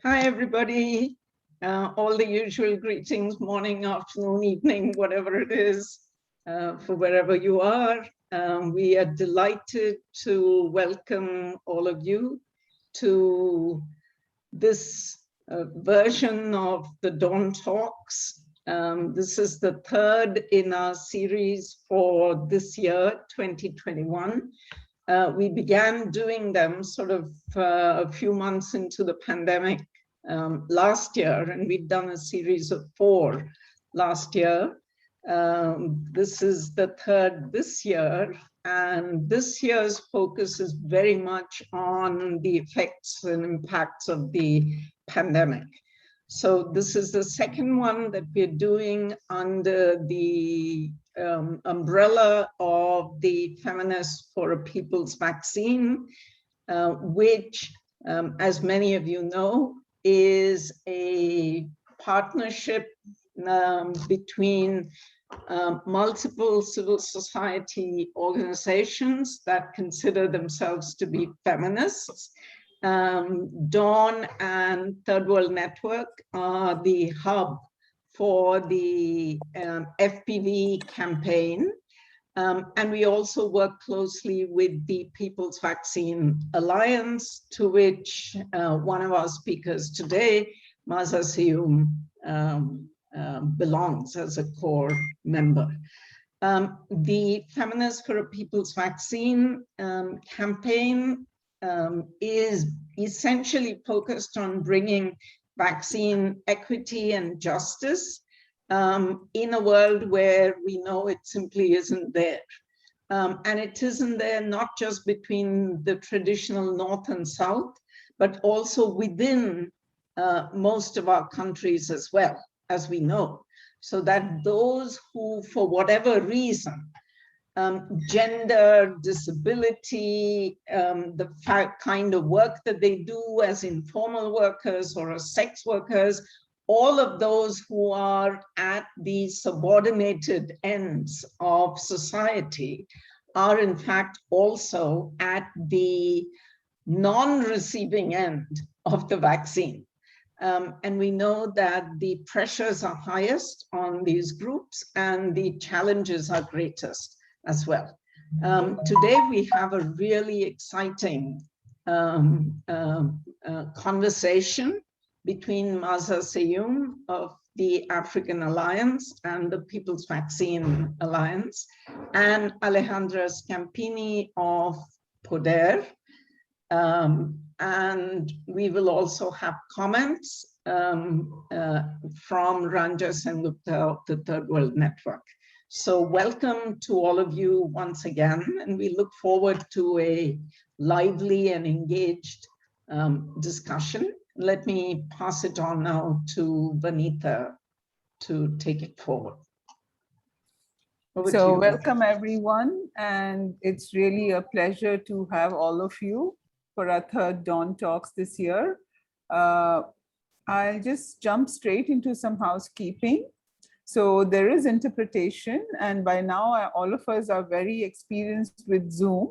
Hi, everybody. All the usual greetings, morning, afternoon, evening, whatever it is, for wherever you are. We are delighted to welcome all of you to this version of the Dawn Talks. This is the third in our series for this year, 2021. We began doing them sort of a few months into the pandemic last year, and we've done a series of 4 last year. This is the third this year, and this year's focus is very much on the effects and impacts of the pandemic. So this is the second one that we're doing under the umbrella of the Feminists for a People's Vaccine, which, as many of you know, is a partnership between multiple civil society organizations that consider themselves to be feminists. Dawn and Third World Network are the hub for the FPV campaign. And we also work closely with the People's Vaccine Alliance, to which one of our speakers today, Maza Seyum, belongs as a core member. The Feminists for a People's Vaccine campaign is essentially focused on bringing vaccine equity and justice in a world where we know it simply isn't there. And it isn't there not just between the traditional North and South, but also within most of our countries as well, as we know. So that those who, for whatever reason, gender, disability, the kind of work that they do as informal workers or as sex workers, all of those who are at the subordinated ends of society are in fact also at the non-receiving end of the vaccine. And we know that the pressures are highest on these groups and the challenges are greatest as well. Today we have a really exciting conversation between Maza Seyum of the African Alliance and the People's Vaccine Alliance, and Alejandra Scampini of Poder. And we will also have comments from Ranja Sengupta of the Third World Network. So welcome to all of you once again, and we look forward to a lively and engaged discussion. Let me pass it on now to Vanita to take it forward. So welcome everyone, and it's really a pleasure to have all of you for our third Dawn Talks this year. I'll just jump straight into some housekeeping. So there is interpretation, and by now all of us are very experienced with Zoom.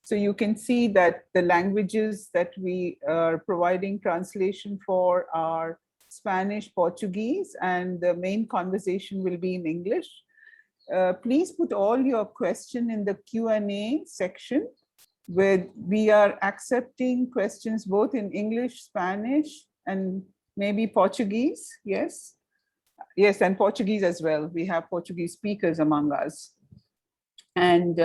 So you can see that the languages that we are providing translation for are Spanish, Portuguese, and the main conversation will be in English. Please put all your question in the Q&A section, where we are accepting questions both in English, Spanish, and maybe Portuguese. Yes. Yes, and Portuguese as well. We have Portuguese speakers among us. And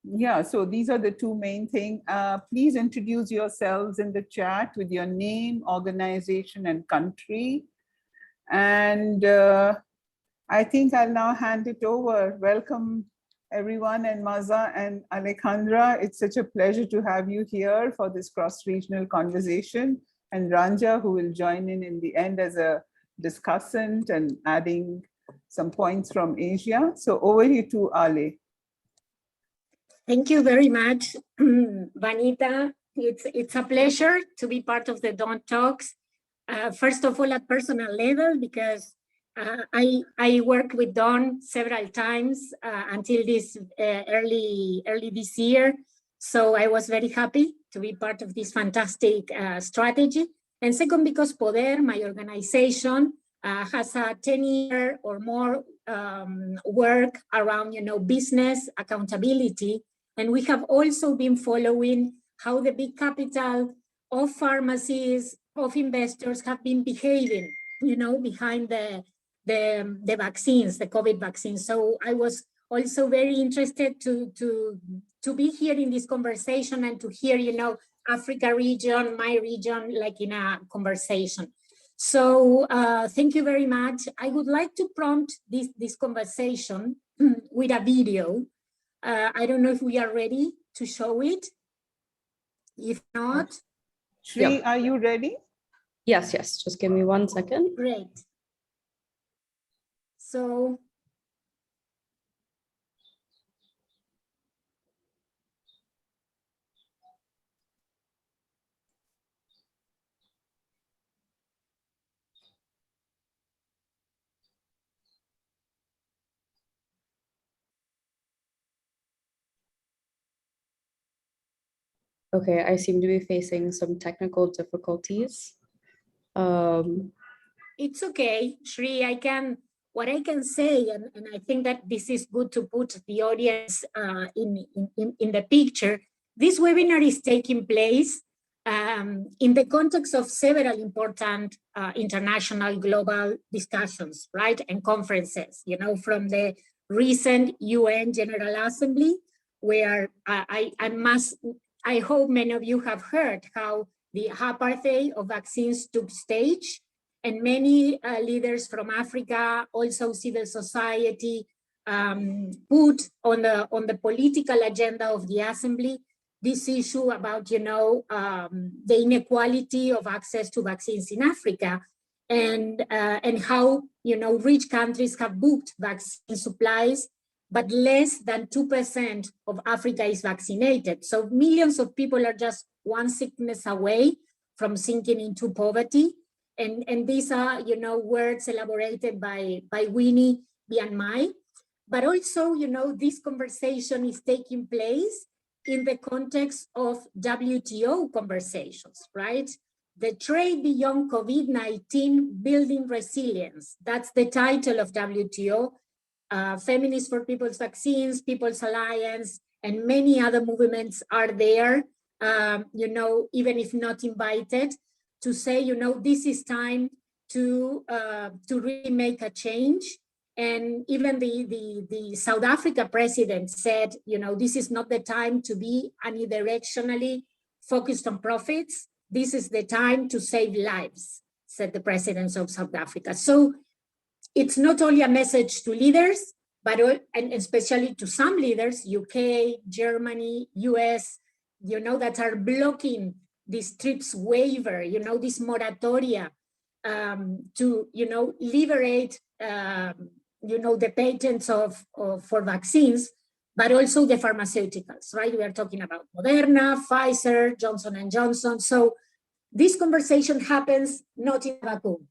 yeah, so these are the two main things. Please introduce yourselves in the chat with your name, organization, and country. And I think I'll now hand it over. Welcome everyone, and Maza and Alejandra. It's such a pleasure to have you here for this cross-regional conversation, and Ranja, who will join in the end as a discussant and adding some points from Asia. So over here to Ale. Thank you very much, Vanita. It's a pleasure to be part of the Dawn Talks. First of all, at personal level, because I worked with Dawn several times until this early this year. So I was very happy to be part of this fantastic strategy. And second, because Poder, my organization, has a 10-year or more work around, business accountability. And we have also been following how the big capital of pharmacies, of investors have been behaving, behind the vaccines, the COVID vaccines. So I was also very interested to be here in this conversation and to hear, Africa region, my region, like in a conversation. So thank you very much. I would like to prompt this conversation with a video. I don't know if we are ready to show it. If not, Shri, are you ready? Yes, just give me 1 second. Great. So Okay, I seem to be facing some technical difficulties. it's okay, Shri. What I can say, and I think that this is good to put the audience in the picture. This webinar is taking place in the context of several important international global discussions, right, and conferences. From the recent UN General Assembly, where I hope many of you have heard how the apartheid of vaccines took stage. And many leaders from Africa, also civil society, put on the political agenda of the assembly this issue about, the inequality of access to vaccines in Africa, and how, rich countries have booked vaccine supplies, but less than 2% of Africa is vaccinated. So millions of people are just one sickness away from sinking into poverty. And these are, words elaborated by Winnie Bianmai. But also, this conversation is taking place in the context of WTO conversations, right? The Trade Beyond COVID-19, Building Resilience. That's the title of WTO. Feminists for People's Vaccines, People's Alliance, and many other movements are there, even if not invited, to say, this is time to really make a change. And even the South Africa president said, this is not the time to be unidirectionally focused on profits. This is the time to save lives, said the president of South Africa. So it's not only a message to leaders, but and especially to some leaders, UK, Germany, US, that are blocking this TRIPS waiver, this moratoria to, liberate, the patents for vaccines, but also the pharmaceuticals, right? We are talking about Moderna, Pfizer, Johnson & Johnson. So this conversation happens not in a vacuum,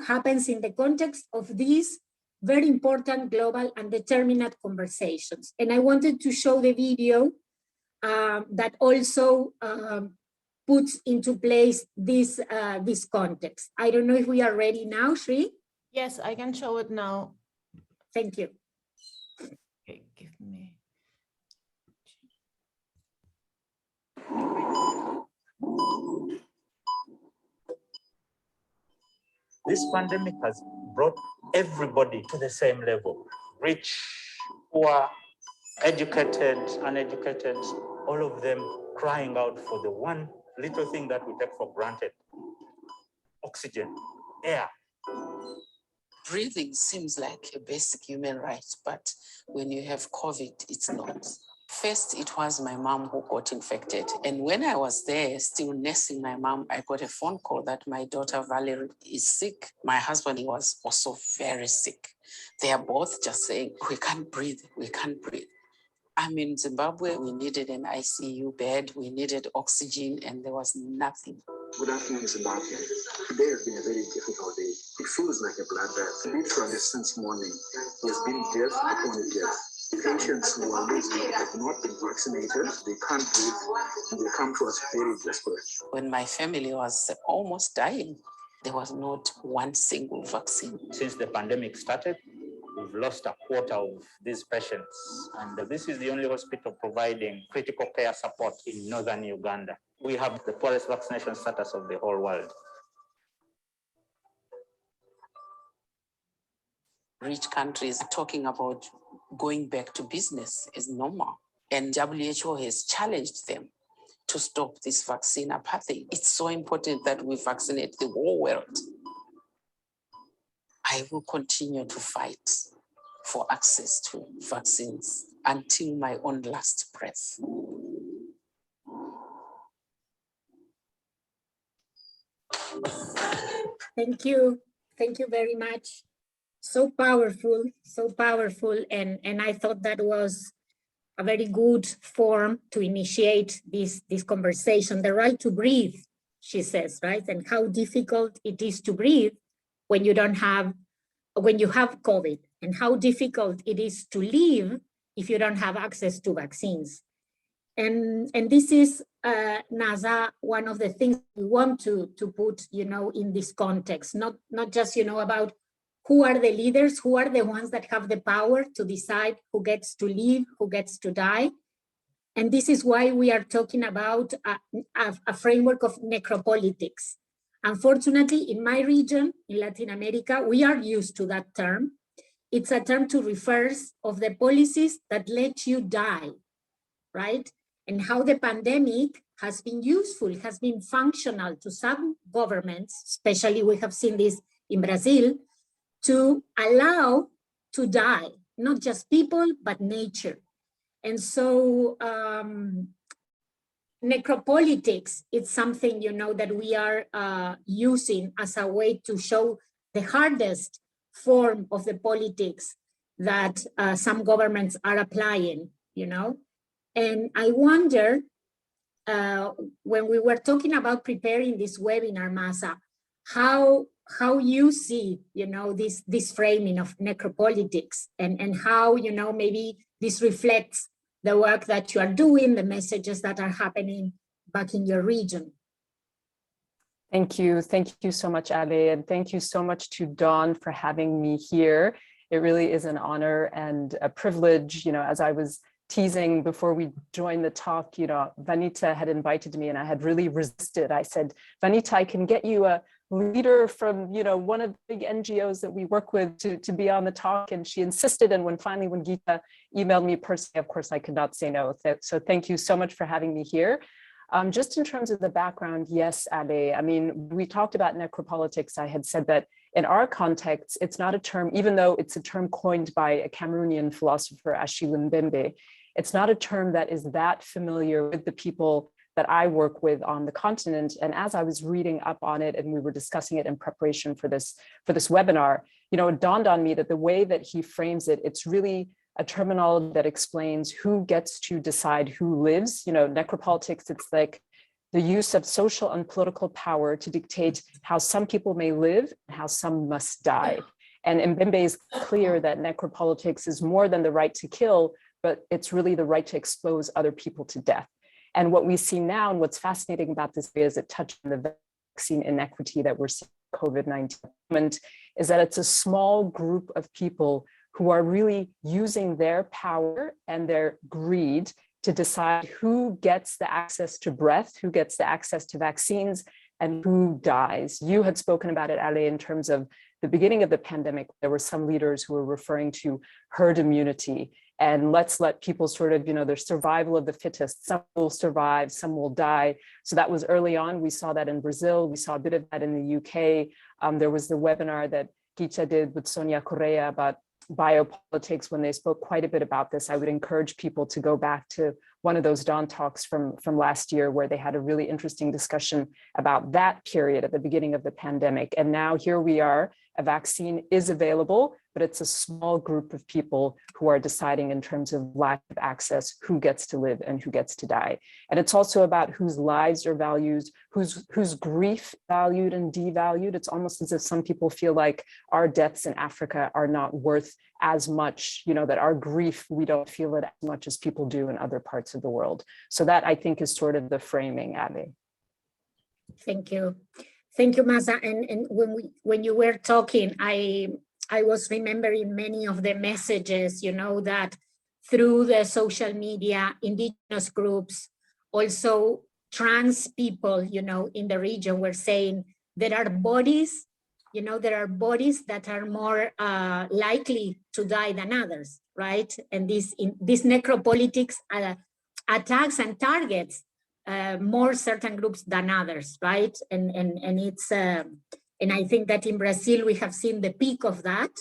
happens in the context of these very important global and determinate conversations. And I wanted to show the video that also puts into place this context. I don't know if we are ready now, Shri? Yes, I can show it now. Thank you. Okay, give me. This pandemic has brought everybody to the same level. Rich, poor, educated, uneducated, all of them crying out for the one little thing that we take for granted: oxygen, air. Breathing seems like a basic human right, but when you have COVID, it's not. First, it was my mom who got infected. And when I was there, still nursing my mom, I got a phone call that my daughter Valerie is sick. My husband was also very sick. They are both just saying, we can't breathe, we can't breathe. I'm in Zimbabwe, we needed an ICU bed, we needed oxygen, and there was nothing. Good afternoon, Zimbabwe. Today has been a very difficult day. It feels like a bloodbath. Literally since morning, there's been death upon death. Patients who are losing have not been vaccinated, they can't breathe, and they come to us very desperate. When my family was almost dying, there was not one single vaccine. Since the pandemic started, we've lost a quarter of these patients, and this is the only hospital providing critical care support in northern Uganda. We have the poorest vaccination status of the whole world. Rich countries are talking about going back to business as normal, and WHO has challenged them to stop this vaccine apartheid. It's so important that we vaccinate the whole world. I will continue to fight for access to vaccines until my own last breath. Thank you. Thank you very much. So powerful, so powerful. And I thought that was a very good form to initiate this conversation. The right to breathe, she says, right? And how difficult it is to breathe when you have COVID, and how difficult it is to live if you don't have access to vaccines. And this is, Naza, one of the things we want to put, in this context, not just, about who are the leaders, who are the ones that have the power to decide who gets to live, who gets to die. And this is why we are talking about a framework of necropolitics. Unfortunately, in my region, in Latin America, we are used to that term. It's a term to refer of the policies that let you die, right? And how the pandemic has been useful, has been functional to some governments, especially we have seen this in Brazil, to allow to die, not just people, but nature. And so necropolitics, it's something, that we are using as a way to show the hardest form of the politics that some governments are applying, And I wonder, when we were talking about preparing this webinar, Masa, how you see, this framing of necropolitics and how, maybe this reflects the work that you are doing, the messages that are happening back in your region. Thank you. Thank you so much, Ale, and thank you so much to Dawn for having me here. It really is an honor and a privilege. As I was teasing before we joined the talk, Vanita had invited me and I had really resisted. I said, Vanita, I can get you a leader from, one of the big NGOs that we work with to be on the talk. And she insisted. And when Geeta emailed me personally, of course, I could not say no. So thank you so much for having me here. Just in terms of the background, yes, Ale, we talked about necropolitics. I had said that in our context, it's not a term, even though it's a term coined by a Cameroonian philosopher, Achille Mbembe, it's not a term that is that familiar with the people that I work with on the continent. And as I was reading up on it and we were discussing it in preparation for this webinar, it dawned on me that the way that he frames it, it's really a terminology that explains who gets to decide who lives. Necropolitics, it's like the use of social and political power to dictate how some people may live and how some must die. And Mbembe is clear that necropolitics is more than the right to kill, but it's really the right to expose other people to death. And what we see now, and what's fascinating about this is it touched on the vaccine inequity that we're seeing COVID-19, is that it's a small group of people who are really using their power and their greed to decide who gets the access to breath, who gets the access to vaccines, and who dies. You had spoken about it, Ale, in terms of the beginning of the pandemic. There were some leaders who were referring to herd immunity, and let's let people sort of, their survival of the fittest. Some will survive, some will die. So that was early on. We saw that in Brazil. We saw a bit of that in the UK. There was the webinar that Geeta did with Sonia Correa about biopolitics when they spoke quite a bit about this. I would encourage people to go back to one of those Dawn talks from last year where they had a really interesting discussion about that period at the beginning of the pandemic. And now here we are, a vaccine is available, but it's a small group of people who are deciding in terms of lack of access, who gets to live and who gets to die. And it's also about whose lives are valued, whose grief valued and devalued. It's almost as if some people feel like our deaths in Africa are not worth as much, that our grief, we don't feel it as much as people do in other parts of the world. So that, I think, is sort of the framing, Abby. Thank you. Thank you, Maza. And when you were talking, I was remembering many of the messages, that through the social media, indigenous groups, also trans people, in the region were saying there are bodies, there are bodies that are more likely to die than others, right? And this necropolitics attacks and targets more certain groups than others, right? And it's and I think that in Brazil we have seen the peak of that,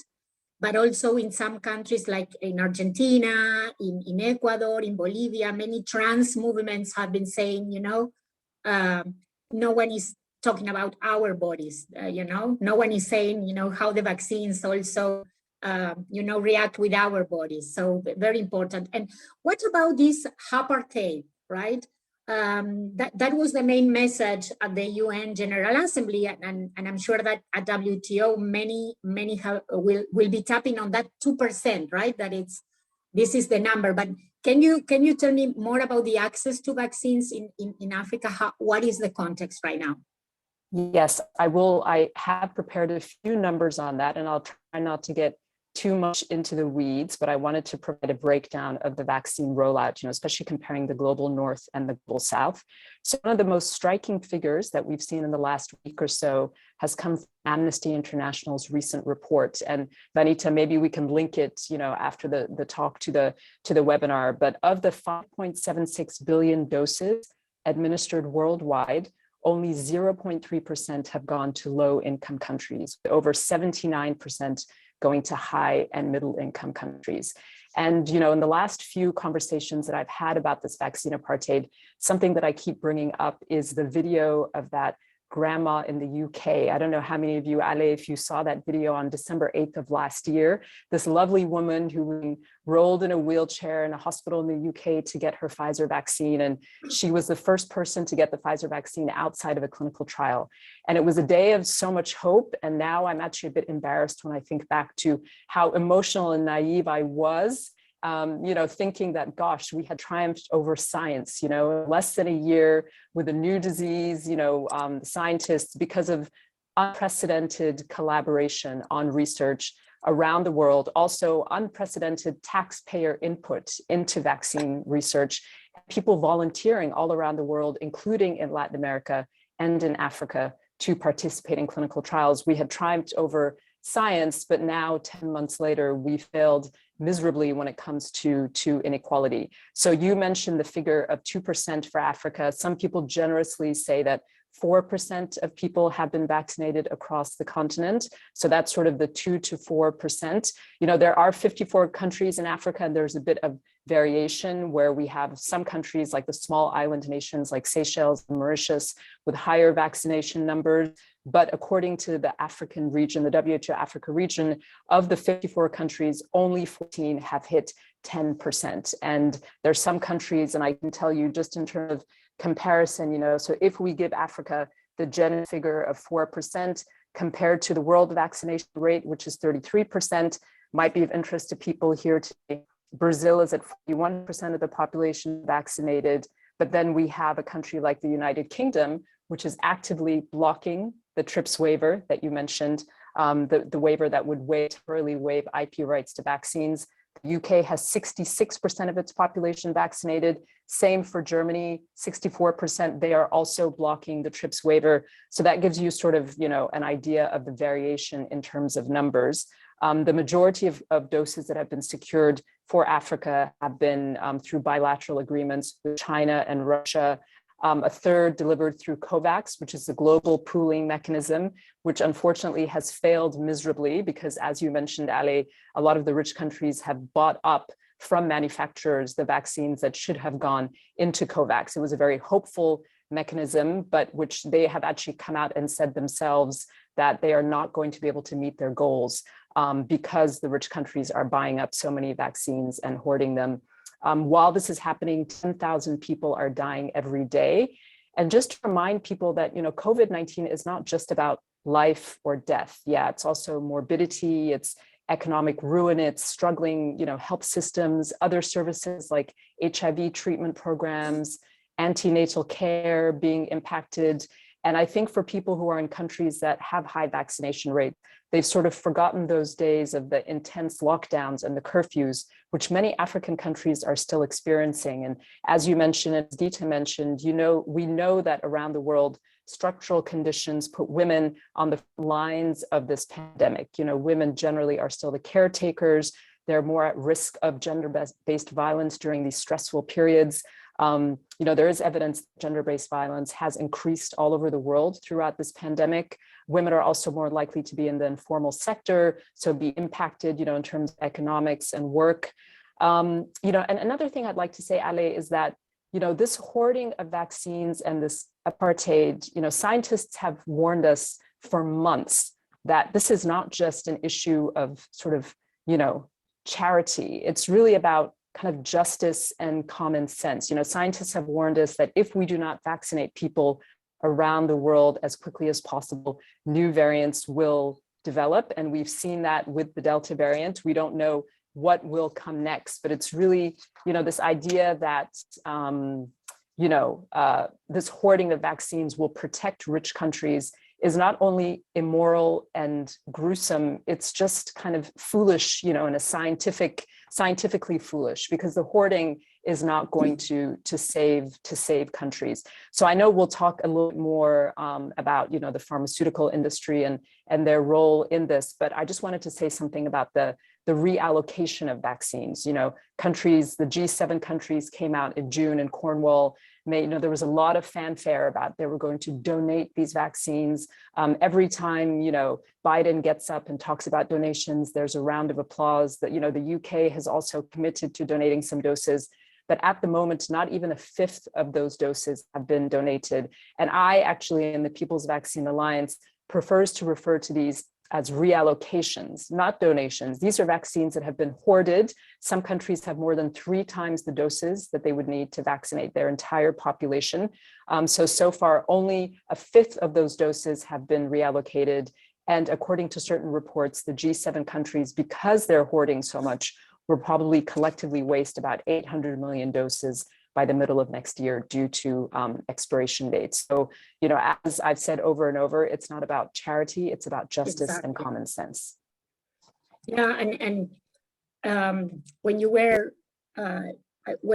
but also in some countries like in Argentina, in Ecuador, in Bolivia, many trans movements have been saying, no one is talking about our bodies, no one is saying, how the vaccines also, react with our bodies. So very important. And what about this apartheid, right? That was the main message at the UN General Assembly, and I'm sure that at WTO many will be tapping on that 2%, right? That this is the number. But can you tell me more about the access to vaccines in Africa? What is the context right now? Yes, I will. I have prepared a few numbers on that, and I'll try not to get too much into the weeds, but I wanted to provide a breakdown of the vaccine rollout, especially comparing the global north and the global south. So one of the most striking figures that we've seen in the last week or so has come from Amnesty International's recent report. And Vanita, maybe we can link it, after the talk to the webinar. But of the 5.76 billion doses administered worldwide, only 0.3% have gone to low-income countries, over 79% going to high and middle income countries. And, in the last few conversations that I've had about this vaccine apartheid, something that I keep bringing up is the video of that grandma in the UK. I don't know how many of you, Ale, if you saw that video on December 8th of last year, this lovely woman who rolled in a wheelchair in a hospital in the UK to get her Pfizer vaccine. And she was the first person to get the Pfizer vaccine outside of a clinical trial. And it was a day of so much hope. And now I'm actually a bit embarrassed when I think back to how emotional and naive I was, thinking that, gosh, we had triumphed over science, less than a year with a new disease, scientists, because of unprecedented collaboration on research around the world, also unprecedented taxpayer input into vaccine research, people volunteering all around the world, including in Latin America and in Africa, to participate in clinical trials. We had triumphed over science, but now 10 months later, we failed miserably when it comes to inequality. So you mentioned the figure of 2% for Africa. Some people generously say that 4% of people have been vaccinated across the continent. So that's sort of the 2 to 4%. There are 54 countries in Africa, and there's a bit of variation where we have some countries like the small island nations like Seychelles and Mauritius with higher vaccination numbers. But according to the African region, the WHO Africa region, of the 54 countries, only 14 have hit 10%. And there's some countries, and I can tell you just in terms of comparison, so if we give Africa the general figure of 4% compared to the world vaccination rate, which is 33%, might be of interest to people here today. Brazil is at 41% of the population vaccinated, but then we have a country like the United Kingdom, which is actively blocking the TRIPS waiver that you mentioned, the waiver that would temporarily waive IP rights to vaccines. The UK has 66% of its population vaccinated. Same for Germany, 64%. They are also blocking the TRIPS waiver. So that gives you sort of, an idea of the variation in terms of numbers. The majority of doses that have been secured for Africa have been through bilateral agreements with China and Russia. A third delivered through COVAX, which is the global pooling mechanism, which unfortunately has failed miserably because, as you mentioned, Ale, a lot of the rich countries have bought up from manufacturers the vaccines that should have gone into COVAX. It was a very hopeful mechanism, but which they have actually come out and said themselves that they are not going to be able to meet their goals because the rich countries are buying up so many vaccines and hoarding them. While this is happening, 10,000 people are dying every day. And just to remind people that, COVID-19 is not just about life or death. Yeah, it's also morbidity, it's economic ruin, it's struggling, health systems, other services like HIV treatment programs, antenatal care being impacted. And I think for people who are in countries that have high vaccination rate, they've sort of forgotten those days of the intense lockdowns and the curfews, which many African countries are still experiencing. And as you mentioned, as Dita mentioned, we know that around the world, structural conditions put women on the lines of this pandemic. Women generally are still the caretakers. They're more at risk of gender-based violence during these stressful periods. There is evidence that gender-based violence has increased all over the world throughout this pandemic. Women are also more likely to be in the informal sector, so be impacted, in terms of economics and work. And another thing I'd like to say, Ale, is that, this hoarding of vaccines and this apartheid, scientists have warned us for months that this is not just an issue of sort of, charity. It's really about kind of justice and common sense. Scientists have warned us that if we do not vaccinate people around the world as quickly as possible, new variants will develop. And we've seen that with the Delta variant. We don't know what will come next, but it's really, this idea that, this hoarding of vaccines will protect rich countries is not only immoral and gruesome, it's just kind of foolish, in a scientifically foolish, because the hoarding is not going to save countries. So I know we'll talk a little more about the pharmaceutical industry and their role in this, but I just wanted to say something about the reallocation of vaccines. Countries, the G7 countries came out in June in Cornwall. There was a lot of fanfare about they were going to donate these vaccines. Every time, Biden gets up and talks about donations, there's a round of applause. That, the UK has also committed to donating some doses. But at the moment, not even a fifth of those doses have been donated. And I actually, in the People's Vaccine Alliance, prefers to refer to these as reallocations, not donations. These are vaccines that have been hoarded. Some countries have more than 3 times the doses that they would need to vaccinate their entire population. So far, only a fifth of those doses have been reallocated. And according to certain reports, the G7 countries, because they're hoarding so much, will probably collectively waste about 800 million doses by the middle of next year due to expiration dates. So, as I've said over and over, it's not about charity, it's about justice and common sense. Yeah, and when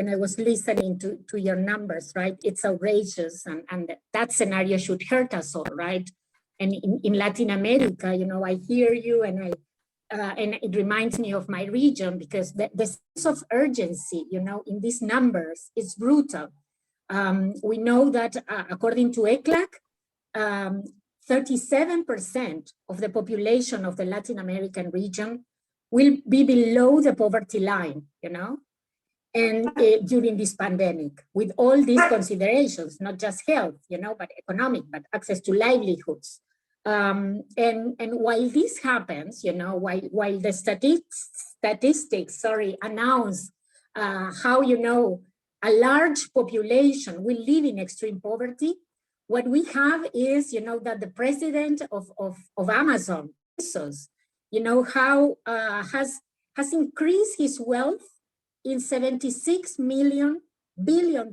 I was listening to your numbers, right, it's outrageous, and that scenario should hurt us all, right? And in Latin America, I hear you, and it reminds me of my region, because the sense of urgency, in these numbers is brutal. We know that according to ECLAC, 37% of the population of the Latin American region will be below the poverty line, and during this pandemic, with all these considerations, not just health, but economic, but access to livelihoods. And while this happens, while the statistics, announce how, a large population will live in extreme poverty, what we have is, that the president of Amazon, Bezos, how has increased his wealth in $76 billion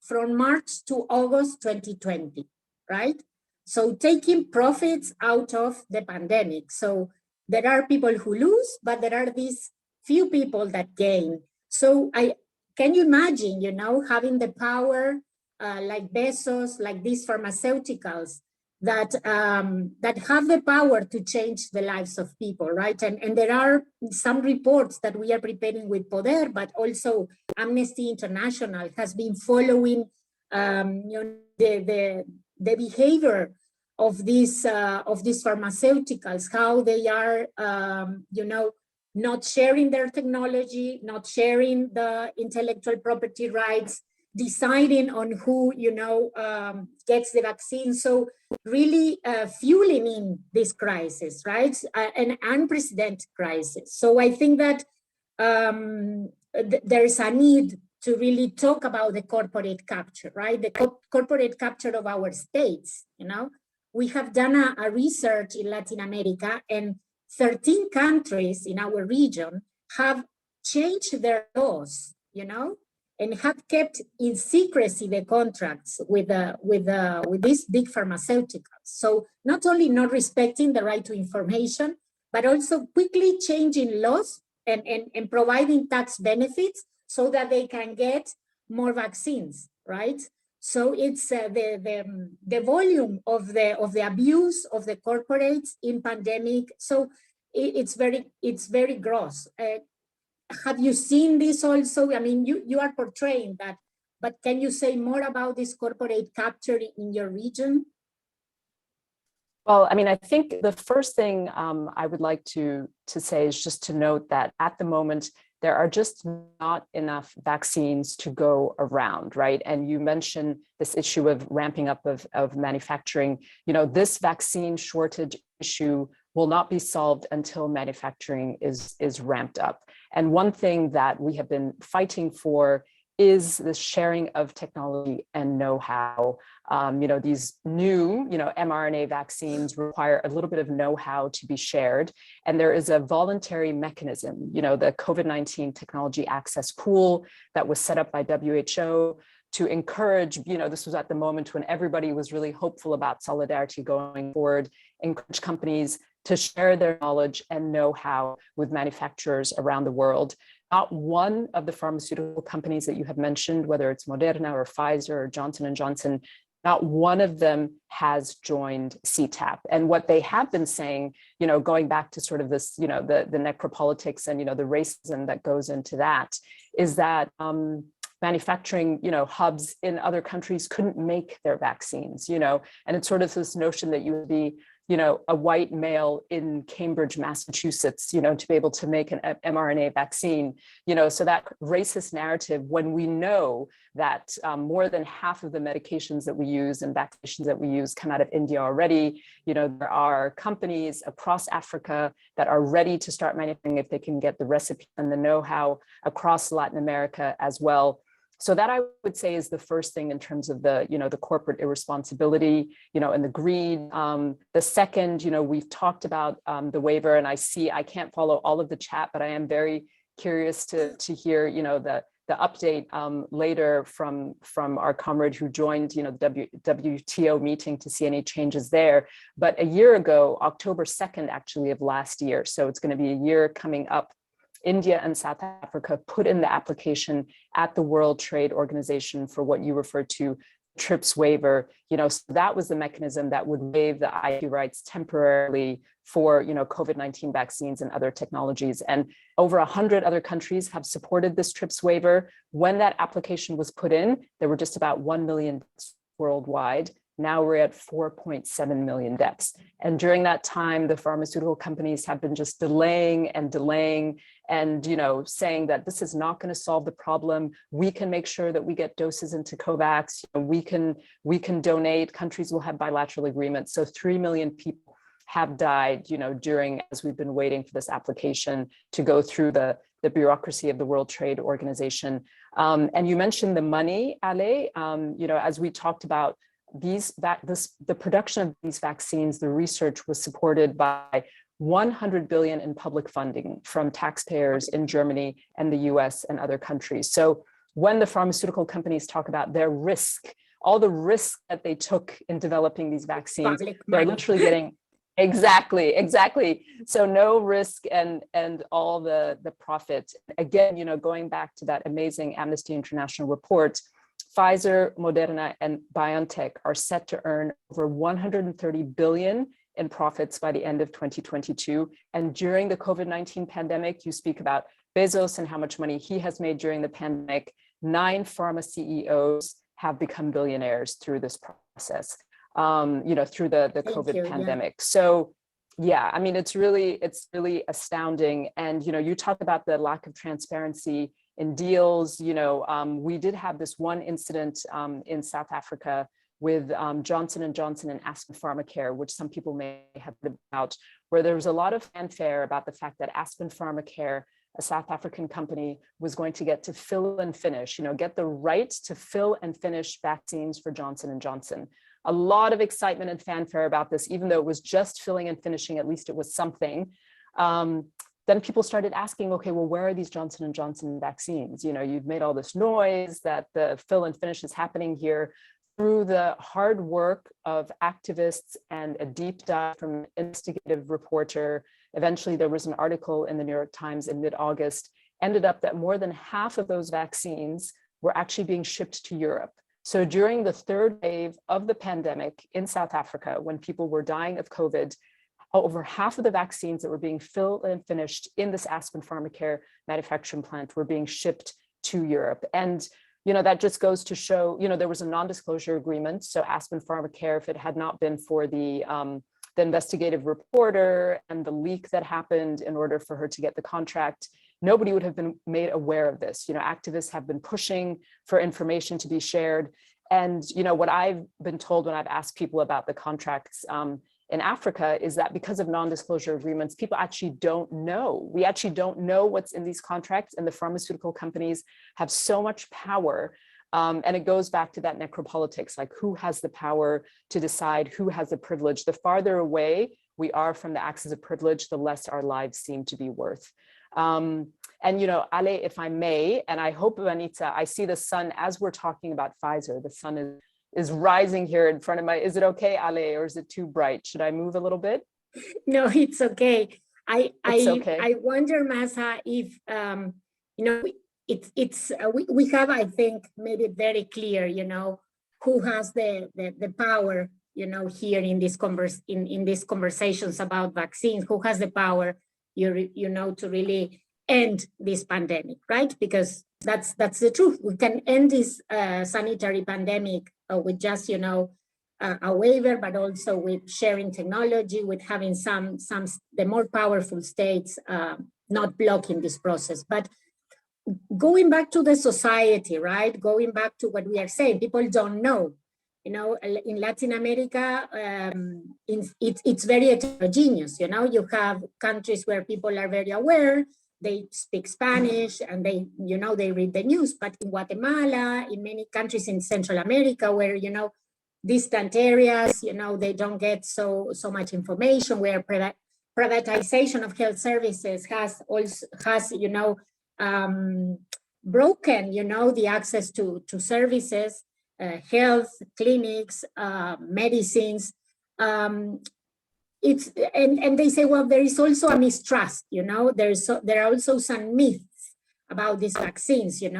from March to August 2020, right? So taking profits out of the pandemic. So there are people who lose, but there are these few people that gain. So can you imagine, having the power like Bezos, like these pharmaceuticals that have the power to change the lives of people, right? And there are some reports that we are preparing with Poder, but also Amnesty International has been following the behavior of these pharmaceuticals, how they are, not sharing their technology, not sharing the intellectual property rights. deciding on who, gets the vaccine. So really fueling in this crisis, right? An unprecedented crisis. So I think that there's a need to really talk about the corporate capture, right? The corporate capture of our states, We have done a research in Latin America, and 13 countries in our region have changed their laws, and have kept in secrecy the contracts with these big pharmaceuticals. So not only not respecting the right to information, but also quickly changing laws and providing tax benefits so that they can get more vaccines, right? So it's the volume of the abuse of the corporates in pandemic. So it's very gross. Have you seen this also? I mean, you are portraying that, but can you say more about this corporate capture in your region? Well, I mean, I think the first thing I would like to say is just to note that at the moment, there are just not enough vaccines to go around, right? And you mentioned this issue of ramping up of manufacturing. This vaccine shortage issue will not be solved until manufacturing is ramped up. And one thing that we have been fighting for is the sharing of technology and know-how. These new, mRNA vaccines require a little bit of know-how to be shared. And there is a voluntary mechanism, the COVID-19 Technology Access Pool that was set up by WHO to encourage, this was at the moment when everybody was really hopeful about solidarity going forward, encourage companies to share their knowledge and know-how with manufacturers around the world. Not one of the pharmaceutical companies that you have mentioned, whether it's Moderna or Pfizer or Johnson & Johnson, not one of them has joined CTAP. And what they have been saying, going back to sort of this, the necropolitics and, the racism that goes into that, is that manufacturing, hubs in other countries couldn't make their vaccines, and it's sort of this notion that you would be, a white male in Cambridge, Massachusetts, to be able to make an mRNA vaccine, so that racist narrative, when we know that more than half of the medications that we use and vaccinations that we use come out of India already, there are companies across Africa that are ready to start manufacturing if they can get the recipe and the know-how across Latin America as well. So that I would say is the first thing in terms of the, the corporate irresponsibility, and the greed. The second, we've talked about the waiver, and I can't follow all of the chat, but I am very curious to hear, the update later from our comrade who joined, the WTO meeting to see any changes there. But a year ago, October 2nd, actually, of last year, so it's going to be a year coming up, India and South Africa put in the application at the World Trade Organization for what you referred to TRIPS waiver. So that was the mechanism that would waive the IP rights temporarily for, COVID-19 vaccines and other technologies. And over 100 other countries have supported this TRIPS waiver. When that application was put in, there were just about 1 million worldwide. Now we're at 4.7 million deaths. And during that time, the pharmaceutical companies have been just delaying and saying that this is not going to solve the problem. We can make sure that we get doses into COVAX. We can donate. Countries will have bilateral agreements. So 3 million people have died, during, as we've been waiting for this application to go through the bureaucracy of the World Trade Organization. And you mentioned the money, Ale, as we talked about, the production of these vaccines, the research was supported by 100 billion in public funding from taxpayers in Germany and the US and other countries. So when the pharmaceutical companies talk about their risk, all the risk that they took in developing these vaccines, they're literally getting exactly. So no risk and all the profit. Again, going back to that amazing Amnesty International report, Pfizer, Moderna, and BioNTech are set to earn over 130 billion in profits by the end of 2022. And during the COVID-19 pandemic, you speak about Bezos and how much money he has made during the pandemic. 9 pharma CEOs have become billionaires through this process, through the COVID pandemic. Yeah. So yeah, I mean, it's really astounding. And, you talk about the lack of transparency in deals. We did have this one incident in South Africa with Johnson & Johnson and Aspen Pharmacare, which some people may have heard about, where there was a lot of fanfare about the fact that Aspen Pharmacare, a South African company, was going to get to fill and finish, get the right to fill and finish vaccines for Johnson & Johnson. A lot of excitement and fanfare about this, even though it was just filling and finishing, at least it was something. Then people started asking, okay, well, where are these Johnson & Johnson vaccines? You've made all this noise that the fill and finish is happening here. Through the hard work of activists and a deep dive from an investigative reporter, eventually there was an article in the New York Times in mid-August, ended up that more than half of those vaccines were actually being shipped to Europe. So during the third wave of the pandemic in South Africa, when people were dying of COVID, over half of the vaccines that were being filled and finished in this Aspen Pharmacare manufacturing plant were being shipped to Europe. And that just goes to show, there was a non-disclosure agreement. So Aspen Pharmacare, if it had not been for the investigative reporter and the leak that happened in order for her to get the contract, nobody would have been made aware of this. Activists have been pushing for information to be shared. And, what I've been told when I've asked people about the contracts in Africa is that because of non-disclosure agreements, people actually don't know. We actually don't know what's in these contracts, and the pharmaceutical companies have so much power. And it goes back to that necropolitics, like who has the power to decide who has the privilege. The farther away we are from the axis of privilege, the less our lives seem to be worth. And, Ale, if I may, and I hope, Vanita, I see the sun as we're talking about Pfizer, the sun is rising here in front of is it okay, Ale, or is it too bright? Should I move a little bit? No, it's okay. Okay. I wonder, Masa, if, we have, I think, made it very clear, who has the power, here in this in these conversations about vaccines, who has the power, to really end this pandemic, right? Because that's the truth. We can end this sanitary pandemic with just, a waiver, but also with sharing technology, with having the more powerful states not blocking this process. But going back to the society, right? Going back to what we are saying, people don't know. In Latin America, it's very heterogeneous. You have countries where people are very aware, they speak Spanish, and they read the news. But in Guatemala, in many countries in Central America, where distant areas, they don't get so much information, where privatization of health services has broken, the access to services, health, clinics, medicines. And they say, well, there is also a mistrust, there are also some myths about these vaccines, in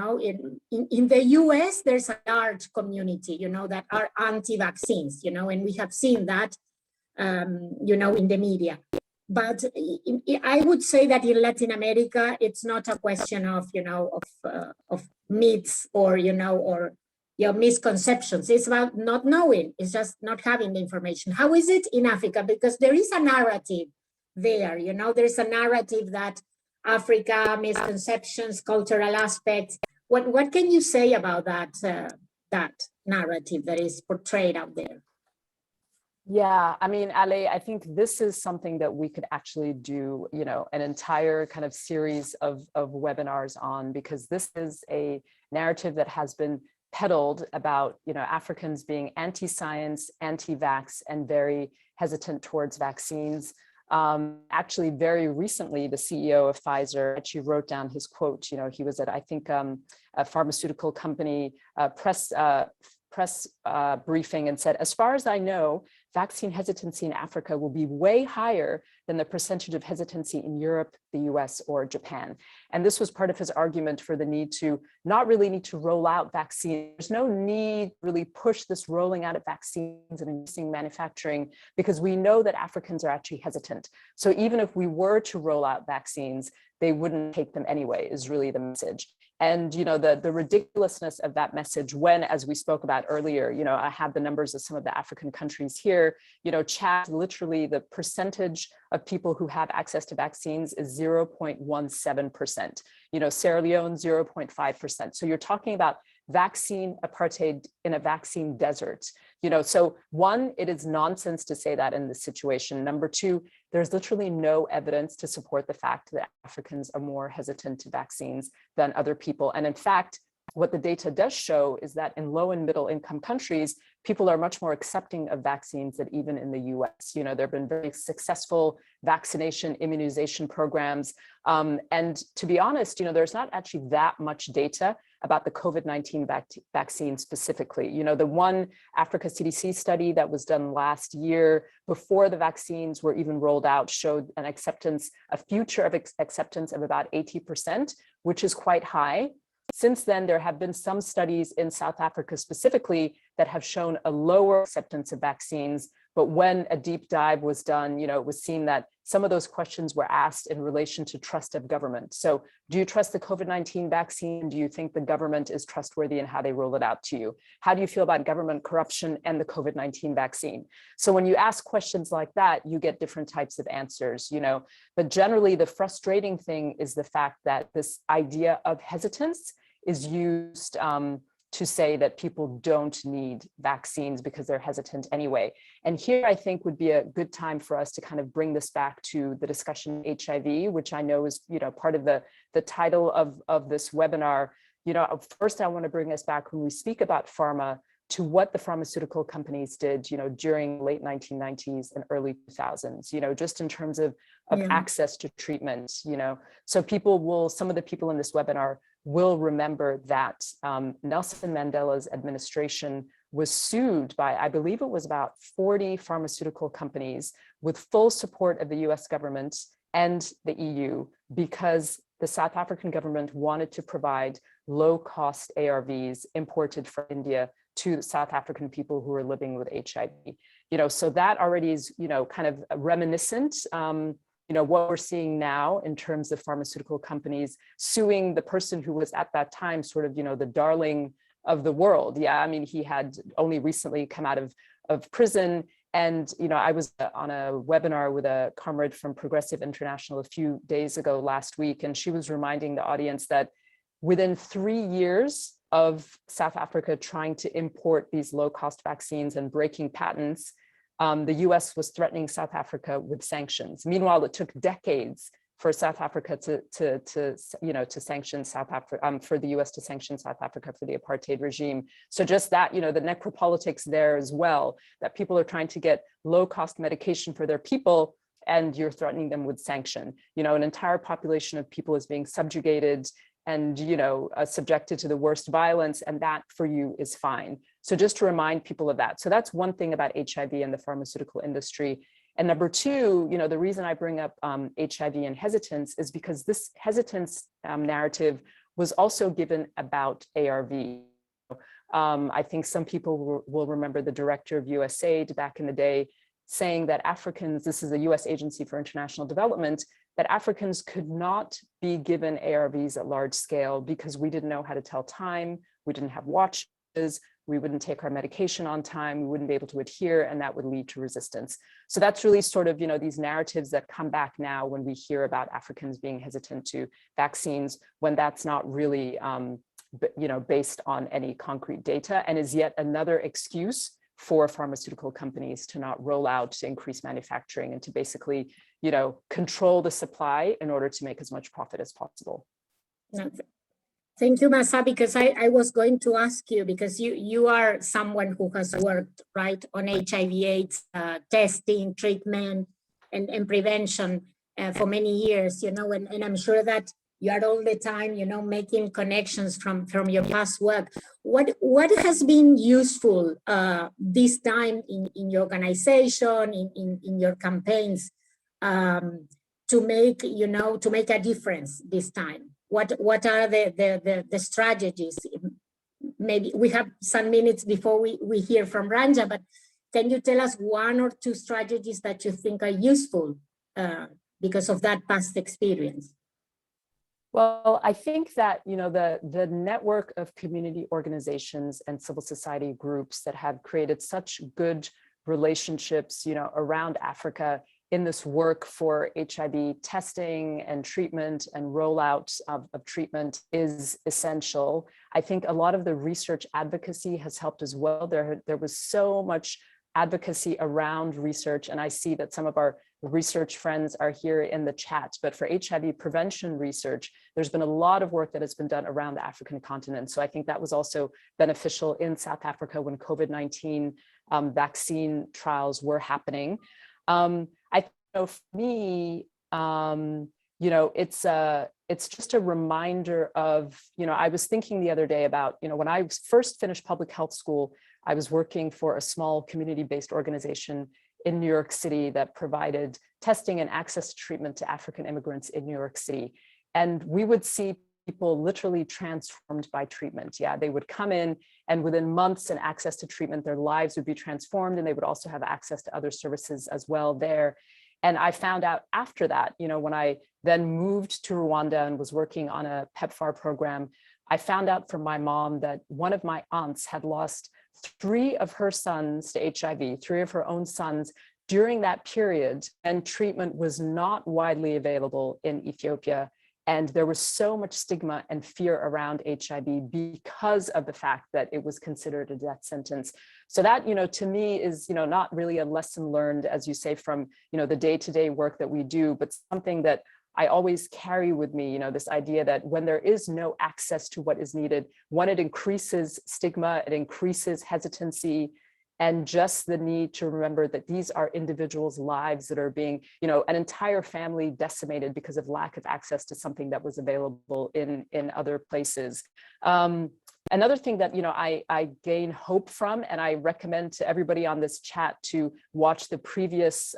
the US, there's a large community, that are anti-vaccines, and we have seen that, in the media. But I would say that in Latin America, it's not a question of, of myths or, or misconceptions. It's about not knowing. It's just not having the information. How is it in Africa? Because there is a narrative there, there's a narrative that Africa, misconceptions, cultural aspects. What can you say about that, that narrative that is portrayed out there? Yeah, I mean, Ale, I think this is something that we could actually do, an entire kind of series of webinars on, because this is a narrative that has been peddled about, Africans being anti-science, anti-vax, and very hesitant towards vaccines. Actually, very recently, the CEO of Pfizer actually wrote down his quote. He was at, I think, a pharmaceutical company press briefing and said, as far as I know, vaccine hesitancy in Africa will be way higher than the percentage of hesitancy in Europe, the US, or Japan. And this was part of his argument for the need to not really need to roll out vaccines. There's no need to really push this rolling out of vaccines and increasing manufacturing, because we know that Africans are actually hesitant. So even if we were to roll out vaccines, they wouldn't take them anyway, is really the message. And, the ridiculousness of that message when, as we spoke about earlier, I have the numbers of some of the African countries here, Chad, literally the percentage of people who have access to vaccines is 0.17%, Sierra Leone, 0.5%. So you're talking about vaccine apartheid in a vaccine desert. So one, it is nonsense to say that in this situation. Number two, there's literally no evidence to support the fact that Africans are more hesitant to vaccines than other people. And in fact, what the data does show is that in low and middle income countries, people are much more accepting of vaccines than even in the US. There have been very successful vaccination immunization programs. And to be honest, there's not actually that much data about the COVID-19 vaccine specifically. The one Africa CDC study that was done last year before the vaccines were even rolled out showed an acceptance, a future of acceptance of about 80%, which is quite high. Since then, there have been some studies in South Africa specifically that have shown a lower acceptance of vaccines. But when a deep dive was done, it was seen that some of those questions were asked in relation to trust of government. So do you trust the COVID-19 vaccine? Do you think the government is trustworthy in how they roll it out to you? How do you feel about government corruption and the COVID-19 vaccine? So when you ask questions like that, you get different types of answers, But generally, the frustrating thing is the fact that this idea of hesitance is used to say that people don't need vaccines because they're hesitant anyway. And here I think would be a good time for us to kind of bring this back to the discussion of HIV, which I know is, part of the title of this webinar. First I want to bring us back when we speak about pharma to what the pharmaceutical companies did, during late 1990s and early 2000s, just in terms of access to treatment, So some of the people in this webinar will remember that Nelson Mandela's administration was sued by, I believe it was about 40 pharmaceutical companies with full support of the US government and the EU, because the South African government wanted to provide low-cost ARVs imported from India to South African people who are living with HIV. So that already is, kind of reminiscent what we're seeing now in terms of pharmaceutical companies suing the person who was at that time sort of, the darling of the world. Yeah, I mean, he had only recently come out of prison. And, I was on a webinar with a comrade from Progressive International a few days ago last week, and she was reminding the audience that within 3 years of South Africa trying to import these low-cost vaccines and breaking patents, the US was threatening South Africa with sanctions. Meanwhile, it took decades for South Africa to sanction South Africa, for the US to sanction South Africa for the apartheid regime. So just that, the necropolitics there as well, that people are trying to get low-cost medication for their people and you're threatening them with sanction. An entire population of people is being subjugated and subjected to the worst violence, and that for you is fine. So just to remind people of that. So that's one thing about HIV and the pharmaceutical industry. And number two, the reason I bring up HIV and hesitance is because this hesitance narrative was also given about ARV. I think some people will remember the director of USAID back in the day saying that Africans, this is the US Agency for International Development, that Africans could not be given ARVs at large scale because we didn't know how to tell time, we didn't have watches, we wouldn't take our medication on time, we wouldn't be able to adhere, and that would lead to resistance. So that's really sort of, these narratives that come back now when we hear about Africans being hesitant to vaccines, when that's not really, based on any concrete data, and is yet another excuse for pharmaceutical companies to not roll out, to increase manufacturing, and to basically, control the supply in order to make as much profit as possible. Thank you, Masa, because I was going to ask you, because you are someone who has worked, right, on HIV/AIDS testing, treatment, and prevention for many years, and I'm sure that you are all the time, making connections from your past work. What has been useful this time in your organization, in your campaigns, to make a difference this time? What are the strategies? Maybe we have some minutes before we hear from Ranja, but can you tell us one or two strategies that you think are useful because of that past experience? Well, I think that, the network of community organizations and civil society groups that have created such good relationships, around Africa in this work for HIV testing and treatment and rollout of treatment is essential. I think a lot of the research advocacy has helped as well. There was so much advocacy around research, and I see that some of our research friends are here in the chat, but for HIV prevention research, there's been a lot of work that has been done around the African continent. So I think that was also beneficial in South Africa when COVID-19 vaccine trials were happening. I know for me, it's just a reminder of, I was thinking the other day about, when I first finished public health school, I was working for a small community-based organization in New York City that provided testing and access to treatment to African immigrants in New York City. And we would see people literally transformed by treatment. Yeah, they would come in and within months and access to treatment, their lives would be transformed, and they would also have access to other services as well there. And I found out after that, when I then moved to Rwanda and was working on a PEPFAR program, I found out from my mom that one of my aunts had lost 3 of her sons to HIV, 3 of her own sons during that period, and treatment was not widely available in Ethiopia. And there was so much stigma and fear around HIV because of the fact that it was considered a death sentence. So that, to me is, not really a lesson learned, as you say, from, the day-to-day work that we do, but something that I always carry with me, this idea that when there is no access to what is needed, one, it increases stigma, it increases hesitancy, and just the need to remember that these are individuals' lives that are being, an entire family decimated because of lack of access to something that was available in other places. Another thing that, I gain hope from, and I recommend to everybody on this chat to watch the previous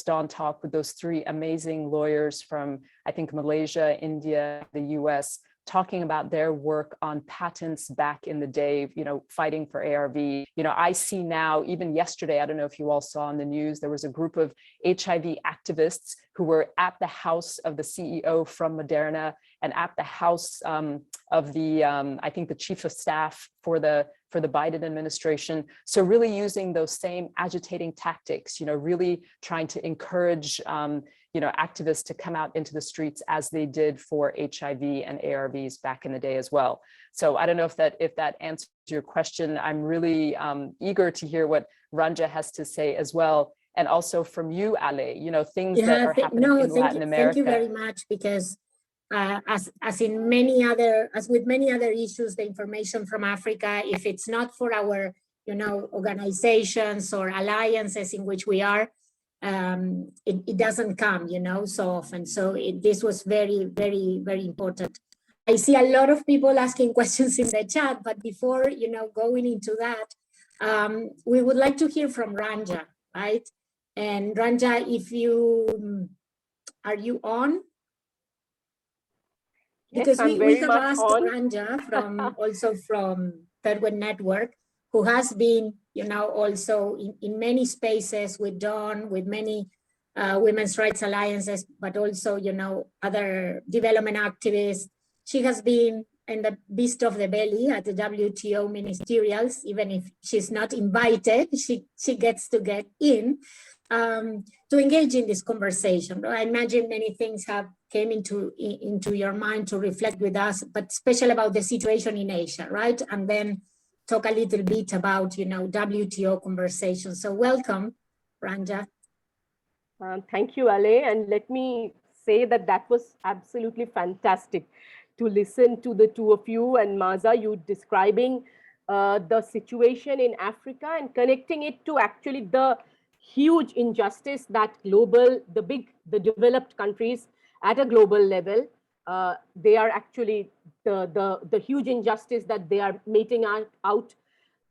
Dawn talk with those 3 amazing lawyers from, I think, Malaysia, India, the US, talking about their work on patents back in the day, fighting for ARV. I see now, even yesterday, I don't know if you all saw on the news, there was a group of HIV activists who were at the house of the CEO from Moderna and at the house of the, I think, the chief of staff for the Biden administration. So really using those same agitating tactics, really trying to encourage activists to come out into the streets as they did for HIV and ARVs back in the day as well. So I don't know if that answers your question. I'm really eager to hear what Ranja has to say as well. And also from you, Ale, things that are happening in Latin America. Thank you very much, because as with many other issues, the information from Africa, if it's not for our, organizations or alliances in which we are, it doesn't come, so often. So this was very, very, very important. I see a lot of people asking questions in the chat, but before, going into that, we would like to hear from Ranja, right? And Ranja, are you on? Because yes, we have asked on. Ranja also from Third World Network, who has been, also in many spaces with Dawn, with many women's rights alliances, but also, other development activists. She has been in the beast of the belly at the WTO ministerials, even if she's not invited, she gets to get in to engage in this conversation. I imagine many things have came into your mind to reflect with us, but especially about the situation in Asia, right? And then talk a little bit about, WTO conversations. So welcome, Ranja. Thank you, Ale. And let me say that was absolutely fantastic to listen to the 2 of you and Maza, you describing the situation in Africa and connecting it to actually the huge injustice that the developed countries at a global level, they are actually the huge injustice that they are meting out